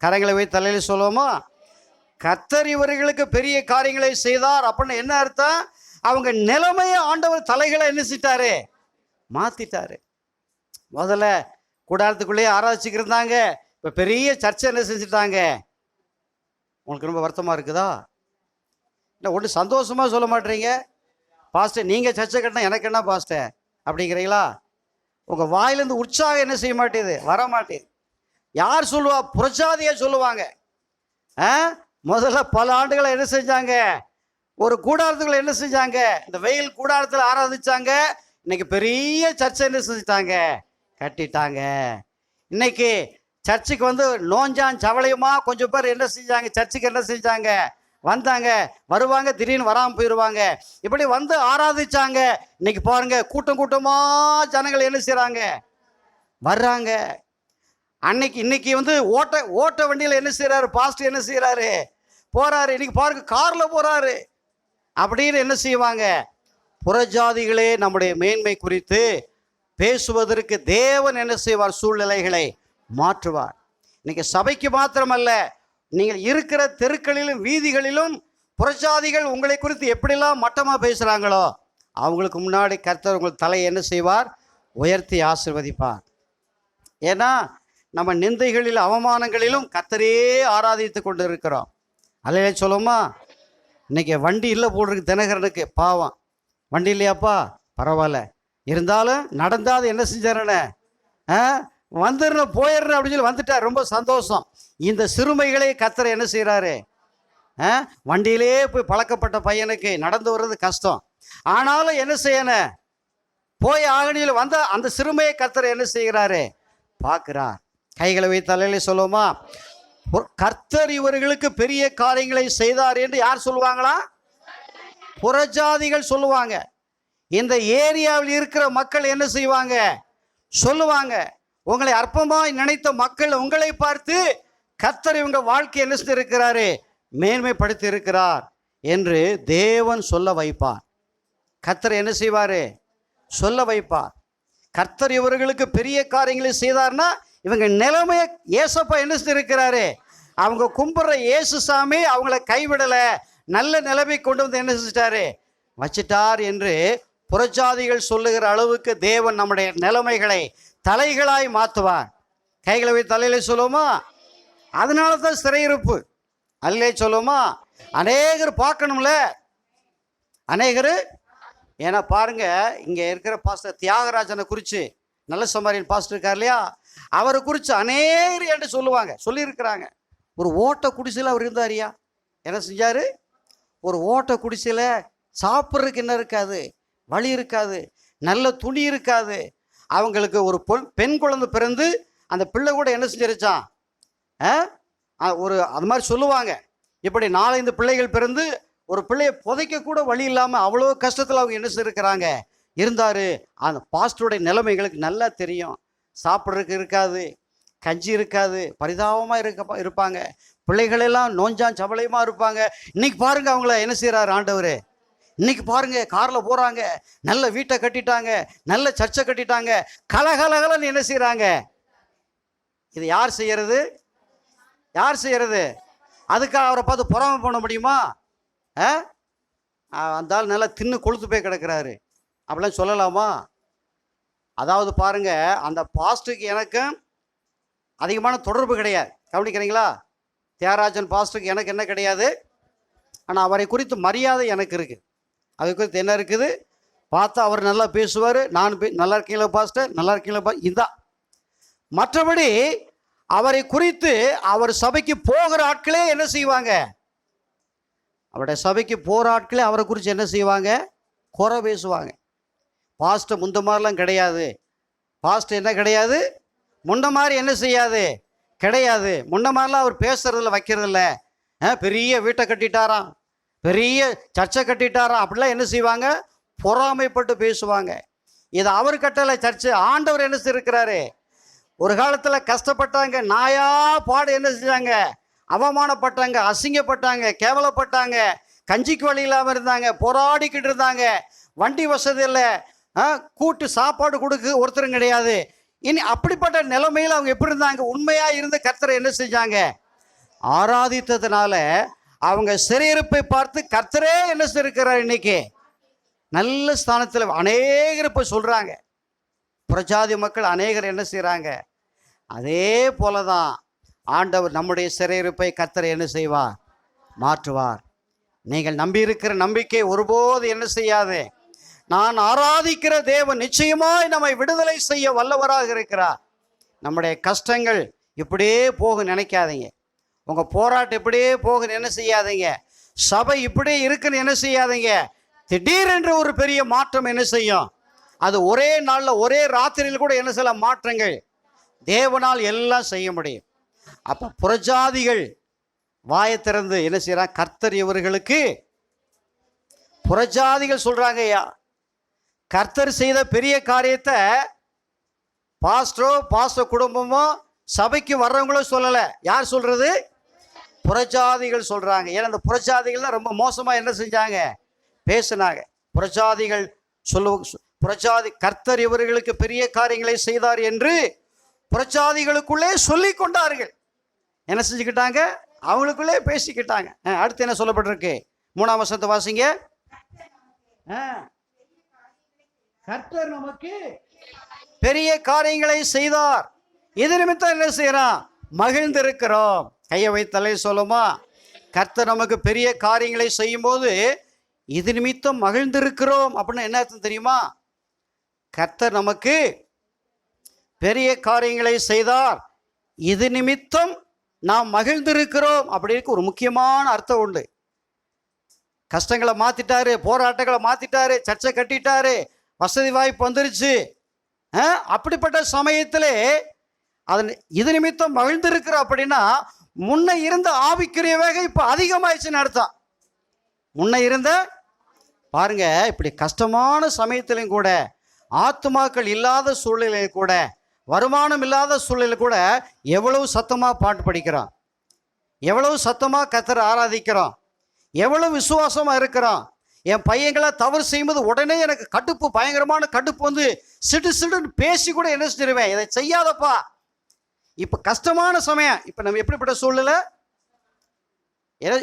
கரங்களை வைத்து தலையில் சொல்லுவோமா? கர்த்தர் இவர்களுக்கு பெரிய காரியங்களை செய்தார் அப்படின்னு என்ன அர்த்தம்? அவங்க நிலைமையை ஆண்டவர் தலைகளை என்ன செஞ்சிட்டாரு? மாத்திட்டாரு. முதல்ல கூடாரத்துக்குள்ளேயே ஆராய்ச்சிக்கு இருந்தாங்க, இப்போ பெரிய சர்ச்சை என்ன செஞ்சுட்டாங்க? உங்களுக்கு ரொம்ப வருத்தமாக இருக்குதா? இல்லை ஒன்று சந்தோஷமாக சொல்ல மாட்டீங்க? பாஸ்டர் நீங்கள் சர்ச்சை கட்டினா எனக்கு என்ன பாஸ்டர் அப்படிங்கிறீங்களா? உங்கள் வாயிலேருந்து உற்சாகம் என்ன செய்ய மாட்டேது? வர மாட்டேது. யார் சொல்லுவா? புறஜாதியை சொல்லுவாங்க. முதல்ல பல ஆண்டுகளை என்ன செஞ்சாங்க? ஒரு கூடாரத்துக்குள்ள என்ன செஞ்சாங்க? இந்த வெயில் கூடாரத்தில் ஆராதிச்சாங்க. இன்னைக்கு பெரிய சர்ச்சை என்ன செஞ்சுட்டாங்க? கட்டிட்டாங்க. இன்னைக்கு சர்ச்சுக்கு வந்து நோஞ்சான் சவளையுமா கொஞ்சம் பேர் என்ன செஞ்சாங்க? சர்ச்சுக்கு என்ன செஞ்சாங்க? வந்தாங்க, வருவாங்க, திடீர்னு வராமல் போயிடுவாங்க. இப்படி வந்து ஆராதிச்சாங்க. இன்னைக்கு பாருங்க, கூட்டம் கூட்டமா ஜனங்கள் என்ன செய்றாங்க? வர்றாங்க. இன்னைக்கு வந்து ஓட்ட வண்டியில் என்ன செய்யறாரு? பாஸ்டர் என்ன செய்யறாரு? போறாரு. இன்னைக்கு பாருங்க, கார்ல போறாரு. அப்படின்னு என்ன செய்வாங்க? புறஜாதிகளே நம்முடைய மேன்மை குறித்து பேசுவதற்கு தேவன் என்ன செய்வார்? சூழ்நிலைகளை மாற்றுவார். இன்னைக்கு சபைக்கு மாத்திரமல்ல, நீங்கள் இருக்கிற தெருக்களிலும் வீதிகளிலும் புறஜாதிகள் உங்களை குறித்து எப்படிலாம் மட்டமாக பேசுகிறாங்களோ அவங்களுக்கு முன்னாடி கர்த்தர் உங்கள் தலையை என்ன செய்வார்? உயர்த்தி ஆசீர்வதிப்பார். ஏன்னா நம்ம நிந்தைகளில் அவமானங்களிலும் கர்த்தரே ஆராதித்து கொண்டு இருக்கிறோம். அல்லையே சொல்லுமா? இன்னைக்கு வண்டி இல்லை போடுறதுக்கு தினகரனுக்கு பாவம். வண்டி இல்லையாப்பா? பரவாயில்ல, இருந்தாலும் நடந்தாது என்ன செஞ்சாரண்ணே? வந்துடுறேன் போயிடுறேன் அப்படின்னு சொல்லி வந்துட்டார். ரொம்ப சந்தோஷம். இந்த சிறுமைகளை கர்த்தர் என்ன செய்கிறாரு? வண்டியிலே போய் பழக்கப்பட்ட பையனுக்கு நடந்து வர்றது கஷ்டம். ஆனாலும் என்ன செய்யணும்? போய் ஆகணியில் வந்த அந்த சிறுமையை கர்த்தர் என்ன செய்கிறாரு? பார்க்கிறார். கைகளை வைத்து தலையிலே சொல்லுவோமா? கர்த்தர் இவர்களுக்கு பெரிய காரியங்களை செய்தார் என்று யார் சொல்லுவாங்களா? புறஜாதிகள் சொல்லுவாங்க. இந்த ஏரியாவில் இருக்கிற மக்கள் என்ன செய்வாங்க? சொல்லுவாங்க. உங்களை அற்பமாய் நினைத்த மக்கள் உங்களை பார்த்து கர்த்தர் இவங்க வாழ்க்கை என்ன செய்திருக்கிறாரு? மேன்மைப்படுத்தி இருக்கிறார் என்று தேவன் சொல்ல வைப்பார். கர்த்தர் என்ன செய்வாரு? சொல்ல வைப்பார். கர்த்தர் இவர்களுக்கு பெரிய காரியங்களை செய்தார்னா இவங்க நிலைமையை ஏசப்பா என்ன செய்திருக்கிறாரு? அவங்க கும்பிட்ற இயேசு சாமி அவங்கள கைவிடலை, நல்ல நிலைமை கொண்டு வந்து என்ன செஞ்சிட்டாரு? வச்சிட்டார் என்று புறஜாதிகள் சொல்லுகிற அளவுக்கு தேவன் நம்முடைய நிலைமைகளை தலைகளாய் மாற்றுவார். கைகளை வைத்து தலையில சொல்லுவோமா? அதனால தான் சிறையிருப்பு. அல்லே சொல்லுமா, அநேகர் பார்க்கணும்ல, அநேகர். ஏன்னா பாருங்க, இங்க இருக்கிற பாஸ்டர் தியாகராஜனை குறித்து, நல்ல சமாரியன் பாஸ்டர் இருக்கார் இல்லையா, அவரை குறித்து அநேகர் என்று சொல்லுவாங்க, சொல்லியிருக்கிறாங்க. ஒரு ஓட்ட குடிசையில் அவர் இருந்தாரியா. என்ன செஞ்சாரு? ஒரு ஓட்ட குடிசையில் சாப்பிட்றதுக்கு என்ன இருக்காது, வழி இருக்காது, நல்ல துணி இருக்காது. அவங்களுக்கு ஒரு பெண் குழந்தை பிறந்து அந்த பிள்ளை கூட என்ன செஞ்சிருச்சான், ஒரு அது மாதிரி சொல்லுவாங்க. இப்படி 4-5 பிள்ளைகள் பிறந்து ஒரு பிள்ளையை புதைக்க கூட வழி இல்லாமல் அவ்வளோ கஷ்டத்தில் அவங்க என்ன செய்யிருக்கிறாங்க, இருந்தார். அந்த பாஸ்டருடைய நிலைமைகளுக்கு நல்லா தெரியும். சாப்பிட்றதுக்கு இருக்காது, கஞ்சி இருக்காது, பரிதாபமாக இருப்பாங்க. பிள்ளைகளெல்லாம் நோஞ்சான் சபலையுமா இருப்பாங்க. இன்னைக்கு பாருங்க அவங்கள என்ன செய்கிறாரு ஆண்டவர். இன்னைக்கு பாருங்க, காரில் போகிறாங்க, நல்ல வீட்டை கட்டிட்டாங்க, நல்ல சர்ச்சை கட்டிட்டாங்க, கலகலகலன்னு என்ன செய்கிறாங்க. இது யார் செய்யறது? யார் செய்யறது? அதுக்காக அவரை பார்த்து பொறாமை பண்ண முடியுமா? அந்த ஆள் நல்லா தின்னு கொழுத்து போய் கிடக்கிறாரு அப்படிலாம் சொல்லலாமா? அதாவது பாருங்க, அந்த பாஸ்டருக்கு எனக்கு அதிகமான தொடர்பு கிடையாது. கவனிக்கிறீங்களா? தியாகராஜன் பாஸ்டருக்கு எனக்கு என்ன கிடையாது, ஆனால் அவரை குறித்து மரியாதை எனக்கு இருக்குது. அதை குறித்து என்ன இருக்குது, பார்த்தா அவர் நல்லா பேசுவார், நான் நல்லா இருக்கீங்களா பாஸ்டர், நல்லா இருக்கீங்களா இதுதான். மற்றபடி அவரை குறித்து அவர் சபைக்கு போகிற ஆட்களே என்ன செய்வாங்க, அவருடைய சபைக்கு போகிற ஆட்களே அவரை குறித்து என்ன செய்வாங்க, குறை பேசுவாங்க. பாஸ்டர் முந்த மாதிரிலாம் கிடையாது, பாஸ்டர் என்ன கிடையாது, முன்ன மாதிரி என்ன செய்யாது, கிடையாது. முன்ன மாதிரிலாம் அவர் பேசுறதில்ல, வைக்கிறதில்ல. பெரிய வீட்டை கட்டிட்டாராம், பெரிய சர்ச்சை கட்டிட்டாராம், அப்படிலாம் என்ன செய்வாங்க, பொறாமைப்பட்டு பேசுவாங்க. இது அவர் கட்டளை சர்ச்சு. ஆண்டவர் என்ன செய்யிருக்கிறாரு, ஒரு காலத்தில் கஷ்டப்பட்டாங்க, நாயா பாடு என்ன செஞ்சாங்க, அவமானப்பட்டாங்க, அசிங்கப்பட்டாங்க, கேவலப்பட்டாங்க, கஞ்சிக்கு வழி இல்லாமல் இருந்தாங்க, போராடிக்கிட்டு இருந்தாங்க, வண்டி வசதி இல்லை, கூட்டு சாப்பாடு கொடுக்க ஒருத்தரும் கிடையாது. இனி அப்படிப்பட்ட நிலைமையில் அவங்க எப்படி இருந்தாங்க, உண்மையாக இருந்து கர்த்தரை என்ன செஞ்சாங்க, ஆராதித்ததுனால அவங்க சிறையிருப்பை பார்த்து கர்த்தரே என்ன செய்யிருக்கிறார், இன்னைக்கு நல்ல ஸ்தானத்தில் அநேகர் இப்போ சொல்கிறாங்க. புறஜாதி மக்கள் அநேகர் என்ன செய்கிறாங்க. அதே போல தான் ஆண்டவர் நம்முடைய சிறையிருப்பை கர்த்தரை என்ன செய்வார், மாற்றுவார். நீங்கள் நம்பியிருக்கிற நம்பிக்கை ஒருபோது என்ன செய்யாது. நான் ஆராதிக்கிற தேவன் நிச்சயமாய் நம்மை விடுதலை செய்ய வல்லவராக இருக்கிறார். நம்முடைய கஷ்டங்கள் இப்படியே போக நினைக்காதீங்க, உங்கள் போராட்டம் இப்படியே போக என்ன செய்யாதீங்க, சபை இப்படியே இருக்குன்னு என்ன செய்யாதீங்க. திடீரென்று ஒரு பெரிய மாற்றம் என்ன செய்யும், அது ஒரே நாளில் ஒரே ராத்திரியில் கூட என்ன சில மாற்றங்கள் தேவனால் எல்லாம் செய்ய முடியும். அப்போ புறஜாதிகள் வாயை திறந்து என்ன செய்யறாங்க, கர்த்தர் இவர்களுக்கு, புறஜாதிகள் சொல்றாங்க, ஐயா கர்த்தர் செய்த பெரிய காரியத்தை பாஸ்டர் குடும்பமோ சபைக்கு வர்றவங்களோ சொல்லலை. யார் சொல்றது, புறஜாதிகள் சொல்றாங்க. ஏன்னா அந்த புறஜாதிகள் தான் ரொம்ப மோசமா என்ன செஞ்சாங்க, பேசினாங்க. புறஜாதிகள் புறஜாதி கர்த்தர் இவர்களுக்கு பெரிய காரியங்களை செய்தார் என்று புறஜாதிகளுக்குள்ளே சொல்லி கொண்டார்கள். என்ன செஞ்சுக்கிட்டாங்க, அவங்களுக்குள்ளே பேசிக்கிட்டாங்க. அடுத்து என்ன சொல்லப்பட்டிருக்கு, 3ஆம் வசனத்தை வாசிங்க. கர்த்தர் நமக்கு பெரிய காரியங்களை செய்தார், இது நிமித்தம் என்ன செய்யறான், மகிழ்ந்திருக்கிறோம். கையை வைத்தலை சொல்லுமா, கர்த்தர் நமக்கு பெரிய காரியங்களை செய்யும் போது இது நிமித்தம் மகிழ்ந்திருக்கிறோம் அப்படின்னு என்ன அர்த்தம் தெரியுமா, கர்த்தர் நமக்கு பெரிய காரியங்களை செய்தார், இது நிமித்தம் நாம் மகிழ்ந்திருக்கிறோம் அப்படின்னு ஒரு முக்கியமான அர்த்தம் உண்டு. கஷ்டங்களை மாத்திட்டாரு, போராட்டங்களை மாத்திட்டாரு, சர்ச்சை கட்டிட்டாரு, வசதி வாய்ப்பு வந்துருச்சு. அப்படிப்பட்ட சமயத்திலே அதன் இது நிமித்தம் மகிழ்ந்திருக்கிற அப்படின்னா முன்ன இருந்த ஆவிக்குரிய வேகம் இப்போ அதிகமாயிடுச்சுன்னு அர்த்தம். முன்ன இருந்த பாருங்க, இப்படி கஷ்டமான சமயத்திலையும் கூட, ஆத்துமாக்கள் இல்லாத சூழ்நிலையில் கூட, வருமானம் இல்லாத சூழ்நிலையில் கூட எவ்வளவு சத்தமாக பாட்டு படிக்கிறோம், எவ்வளவு சத்தமாக கர்த்தரை ஆராதிக்கிறோம், எவ்வளவு விசுவாசமாக இருக்கிறோம். என் பையங்களை தவறு செய்யும்போது உடனே எனக்கு கடுப்பு, பயங்கரமான கடுப்பு வந்து சிடு சிடுன்னு பேசி கூட என்ன செஞ்சிருவேன், இதை செய்யாதப்பா. இப்போ கஷ்டமான சமயம், இப்போ நம்ம எப்படிப்பட்ட சூழ்நிலை,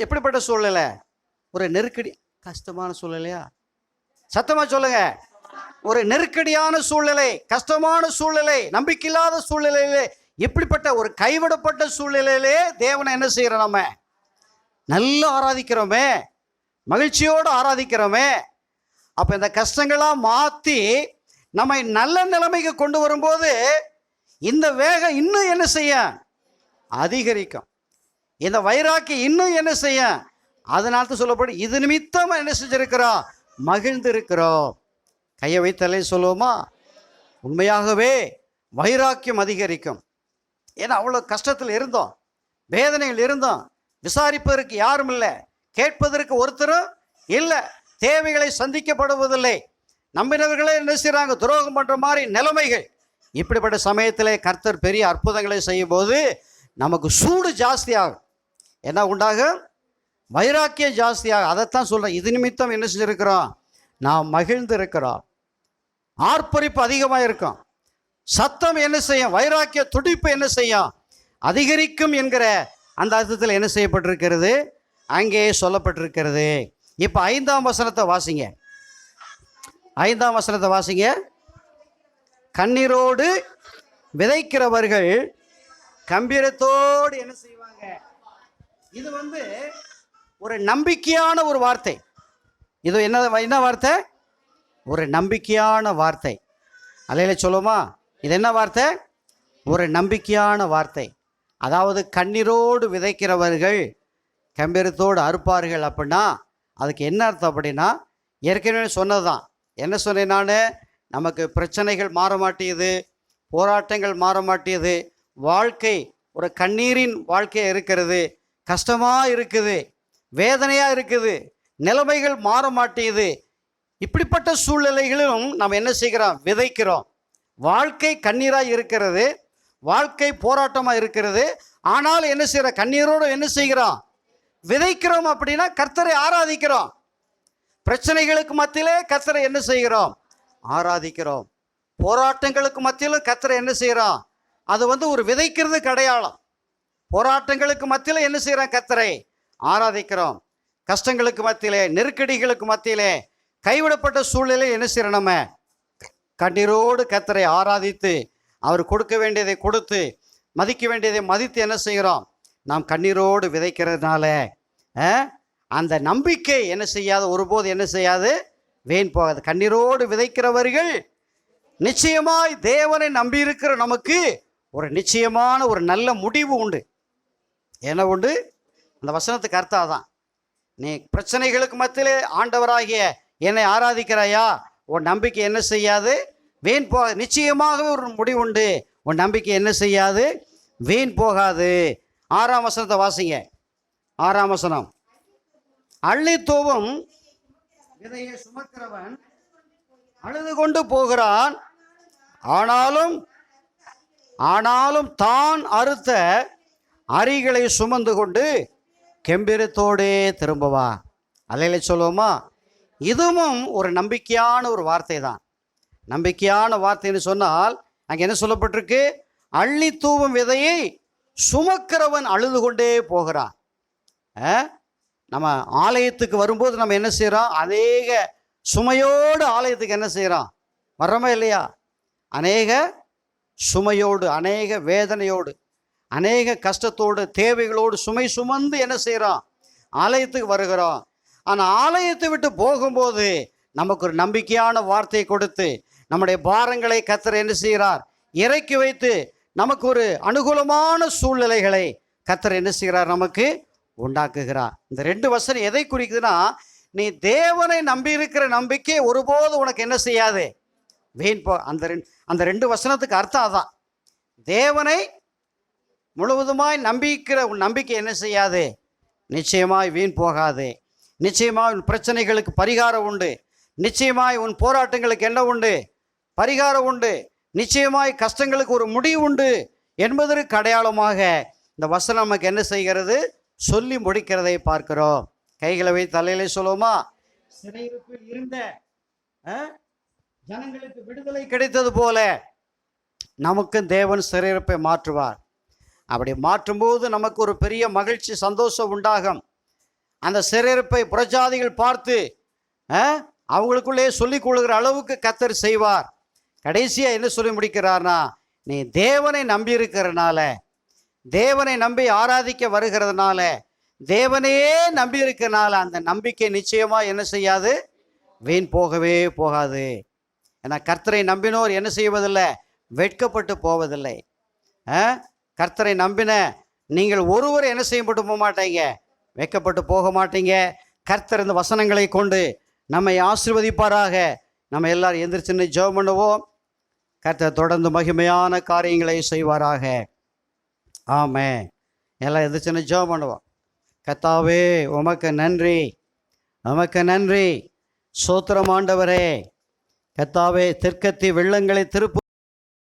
எப்படிப்பட்ட சூழ்நிலை, ஒரு நெருக்கடி, கஷ்டமான சூழ்நிலையா, சத்தமாக சொல்லுங்க, ஒரு நெருக்கடியான சூழ்நிலை, கஷ்டமான சூழ்நிலை, நம்பிக்கையில்லாத சூழ்நிலையிலே இப்படிப்பட்ட ஒரு கைவிடப்பட்ட சூழ்நிலையிலே தேவனை என்ன செய்கிறோம்? நம்ம நல்லா ஆராதிக்கிறோமே, மகிழ்ச்சியோடு ஆராதிக்கிறோமே. அப்போ இந்த கஷ்டங்களாக மாற்றி நம்மை நல்ல நிலைமைக்கு கொண்டு வரும்போது இந்த வேகம் இன்னும் என்ன செய்ய அதிகரிக்கும், இந்த வைராக்கி இன்னும் என்ன செய்ய. அதனால தான் சொல்லப்படும், இது நிமித்தம் என்ன செஞ்சிருக்கிறோம்? மகிழ்ந்து இருக்கிறோம். கையை வைத்தலே சொல்லுவோமா? உண்மையாகவே வைராக்கியம் அதிகரிக்கும். ஏன்னா அவ்வளோ கஷ்டத்தில் இருந்தோம், வேதனைகள் இருந்தோம், விசாரிப்பதற்கு யாரும் இல்லை, கேட்பதற்கு ஒருத்தரும் இல்லை, தேவைகளை சந்திக்கப்படுவதில்லை, நம்பினவர்களே என்ன செய்கிறாங்க? துரோகம் பண்ணுற மாதிரி நிலைமைகள். இப்படிப்பட்ட சமயத்தில் கர்த்தர் பெரிய அற்புதங்களை செய்யும் போது நமக்கு சூடு ஜாஸ்தியாகும். என்ன உண்டாகும்? வைராக்கியம் ஜாஸ்தியாகும். அதைத்தான் சொல்கிறேன், இது நிமித்தம் என்ன செஞ்சுருக்கிறோம்? நாம் மகிழ்ந்து இருக்கிறோம். ஆர்ப்பரிப்பு அதிகமாக இருக்கும், சத்தம் என்ன செய்யும்? வைராக்கிய துடிப்பு என்ன செய்யும்? அதிகரிக்கும் என்கிற அந்த அர்த்தத்தில் என்ன செய்யப்பட்டிருக்கிறது? அங்கே சொல்லப்பட்டிருக்கிறது. இப்போ 5ஆம் வசனத்தை வாசிங்க. 5ஆம் வசனத்தை வாசிங்க. கண்ணீரோடு விதைக்கிறவர்கள் கம்பீரத்தோடு என்ன செய்வாங்க? இது ஒரு நம்பிக்கையான ஒரு வார்த்தை. இது என்ன வார்த்தை? ஒரு நம்பிக்கையான வார்த்தை. அல்லேலூயா சொல்லுமா? இது என்ன வார்த்தை? ஒரு நம்பிக்கையான வார்த்தை. அதாவது கண்ணீரோடு விதைக்கிறவர்கள் கம்பீரத்தோடு அறுப்பார்கள். அப்படின்னா அதுக்கு என்ன அர்த்தம்? அப்படின்னா ஏற்கனவே சொன்னது தான். என்ன சொன்னேன் நான்? நமக்கு பிரச்சனைகள் மாற மாட்டியது, போராட்டங்கள் மாற மாட்டியது, வாழ்க்கை ஒரு கண்ணீரின் வாழ்க்கையாக இருக்கிறது, கஷ்டமாக இருக்குது, வேதனையாக இருக்குது, நிலைமைகள் மாற மாட்டியது. இப்படிப்பட்ட சூழ்நிலைகளிலும் நாம் என்ன செய்கிறோம்? விதைக்கிறோம். வாழ்க்கை கண்ணீராக இருக்கிறது, வாழ்க்கை போராட்டமாக இருக்கிறது. ஆனால் என்ன செய்கிறோம்? கண்ணீரோடு என்ன செய்கிறோம்? விதைக்கிறோம். அப்படின்னா கர்த்தரை ஆராதிக்கிறோம். பிரச்சனைகளுக்கு மத்தியிலே கர்த்தரை என்ன செய்கிறோம்? ஆராதிக்கிறோம். போராட்டங்களுக்கு மத்தியிலும் கர்த்தரை என்ன செய்கிறோம்? அது ஒரு விதைக்கிறதுக்கு அடையாளம். போராட்டங்களுக்கு மத்தியில் என்ன செய்கிறோம்? கர்த்தரை ஆராதிக்கிறோம். கஷ்டங்களுக்கு மத்தியிலே, நெருக்கடிகளுக்கு மத்தியிலே, கைவிடப்பட்ட சூழ்நிலை என்ன செய்கிறோம்? நம்ம கண்ணீரோடு கர்த்தரை ஆராதித்து அவர் கொடுக்க வேண்டியதை கொடுத்து மதிக்க வேண்டியதை மதித்து என்ன செய்கிறோம்? நாம் கண்ணீரோடு விதைக்கிறதுனால அந்த நம்பிக்கை என்ன செய்யாது? ஒருபோது என்ன செய்யாது? வீண் போகாது. கண்ணீரோடு விதைக்கிறவர்கள் நிச்சயமாய் தேவனை நம்பியிருக்கிற நமக்கு ஒரு நிச்சயமான ஒரு நல்ல முடிவு உண்டு. என்ன உண்டு? அந்த வசனத்துக்கு அர்த்தம் தான். நீ பிரச்சனைகளுக்கு மத்தியிலே ஆண்டவராகிய என்னை ஆராதிக்கிறாயா? உன் நம்பிக்கை என்ன செய்யாது? வீண் போக. நிச்சயமாகவே ஒரு முடிவு உண்டு. உன் நம்பிக்கை என்ன செய்யாது? வீண் போகாது. 6ஆம் வசனத்தை வாசிங்க. 6ஆம் வசனம். அள்ளி தூவும் விதையை சுமக்கிறவன் அழுது கொண்டு போகிறான், ஆனாலும் தான் அறுத்த அரிகளை சுமந்து கொண்டு கெம்பீரத்தோடே திரும்பவா. அல்லேலூயா சொல்லுவோமா? இதுவும் ஒரு நம்பிக்கையான ஒரு வார்த்தை தான். நம்பிக்கையான வார்த்தைன்னு சொன்னால் அங்கே என்ன சொல்லப்பட்டிருக்கு? அள்ளி தூவும் விதையை சுமக்கிறவன் அழுது கொண்டே போகிறான். நம்ம ஆலயத்துக்கு வரும்போது நம்ம என்ன செய்கிறோம்? அநேக சுமையோடு ஆலயத்துக்கு என்ன செய்கிறோம்? வர்றோமா இல்லையா? அநேக சுமையோடு, அநேக வேதனையோடு, அநேக கஷ்டத்தோடு, தேவைகளோடு சுமை சுமந்து என்ன செய்கிறோம்? ஆலயத்துக்கு வருகிறோம். ஆனால் ஆலயத்தை விட்டு போகும்போது நமக்கு ஒரு நம்பிக்கையான வார்த்தையை கொடுத்து நம்முடைய பாரங்களை கர்த்தர் என்ன செய்கிறார்? இறக்கி வைத்து நமக்கு ஒரு அனுகூலமான சூழ்நிலைகளை கர்த்தர் என்ன செய்கிறார்? நமக்கு உண்டாக்குகிறார். இந்த 2 வசனம் எதை குறிக்குதுன்னா, நீ தேவனை நம்பி இருக்கிற நம்பிக்கை ஒருபோது உனக்கு என்ன செய்யாது? வீண் போ. அந்த 2 வசனத்துக்கு அர்த்தம் அதான். தேவனை முழுவதுமாய் நம்பிக்கிற உன் நம்பிக்கை என்ன செய்யாது? நிச்சயமாய் வீண் போகாது. நிச்சயமாய் உன் பிரச்சனைகளுக்கு பரிகாரம் உண்டு. நிச்சயமாய் உன் போராட்டங்களுக்கு என்ன உண்டு? பரிகாரம் உண்டு. நிச்சயமாய் கஷ்டங்களுக்கு ஒரு முடிவு உண்டு என்பதற்கு அடையாளமாக இந்த வசனம் நமக்கு என்ன செய்கிறது? சொல்லி முடிக்கிறதை பார்க்கிறோம். கைகளை வைத்து தலையிலே சொல்லுவோமா? சிறையிருப்பில் இருந்த ஜனங்களுக்கு விடுதலை கிடைத்தது போல நமக்கும் தேவன் சிறையிருப்பை மாற்றுவார். அப்படி மாற்றும்போது நமக்கு ஒரு பெரிய மகிழ்ச்சி, சந்தோஷம் உண்டாகும். அந்த சிறையிருப்பை புறஜாதிகள் பார்த்து அவங்களுக்குள்ளே சொல்லிக் கொள்கிற அளவுக்கு கர்த்தர் செய்வார். கடைசியாக என்ன சொல்லி முடிக்கிறார்னா, நீ தேவனை நம்பி இருக்கிறதுனால, தேவனை நம்பி ஆராதிக்க வருகிறதுனால, தேவனையே நம்பி இருக்கிறனால அந்த நம்பிக்கை நிச்சயமா என்ன செய்யாது? வீண் போகவே போகாது. ஏன்னா கர்த்தரை நம்பினோர் என்ன செய்வதில்லை? வெட்கப்பட்டு போவதில்லை. கர்த்தரை நம்பின நீங்கள் ஒருவர் என்ன செய்யப்பட்டு போக மாட்டீங்க? வெட்கப்பட்டு போக மாட்டீங்க. கர்த்தர் இந்த வசனங்களை கொண்டு நம்மை ஆசீர்வதிப்பாராக. நம்ம எல்லாரும் எந்திரிச்சு ஜெபம் பண்ணுவோம். கர்த்தர் தொடர்ந்து மகிமையான காரியங்களை செய்வாராக. ஆமென். எல்லாம் எந்திரிச்சு ஜெபம் பண்ணுவோம். கர்த்தாவே உமக்கு நன்றி, உமக்கு நன்றி. ஸ்தோத்திரம் ஆண்டவரே. கர்த்தாவே தெற்கத்தி வெள்ளங்களை திருப்பு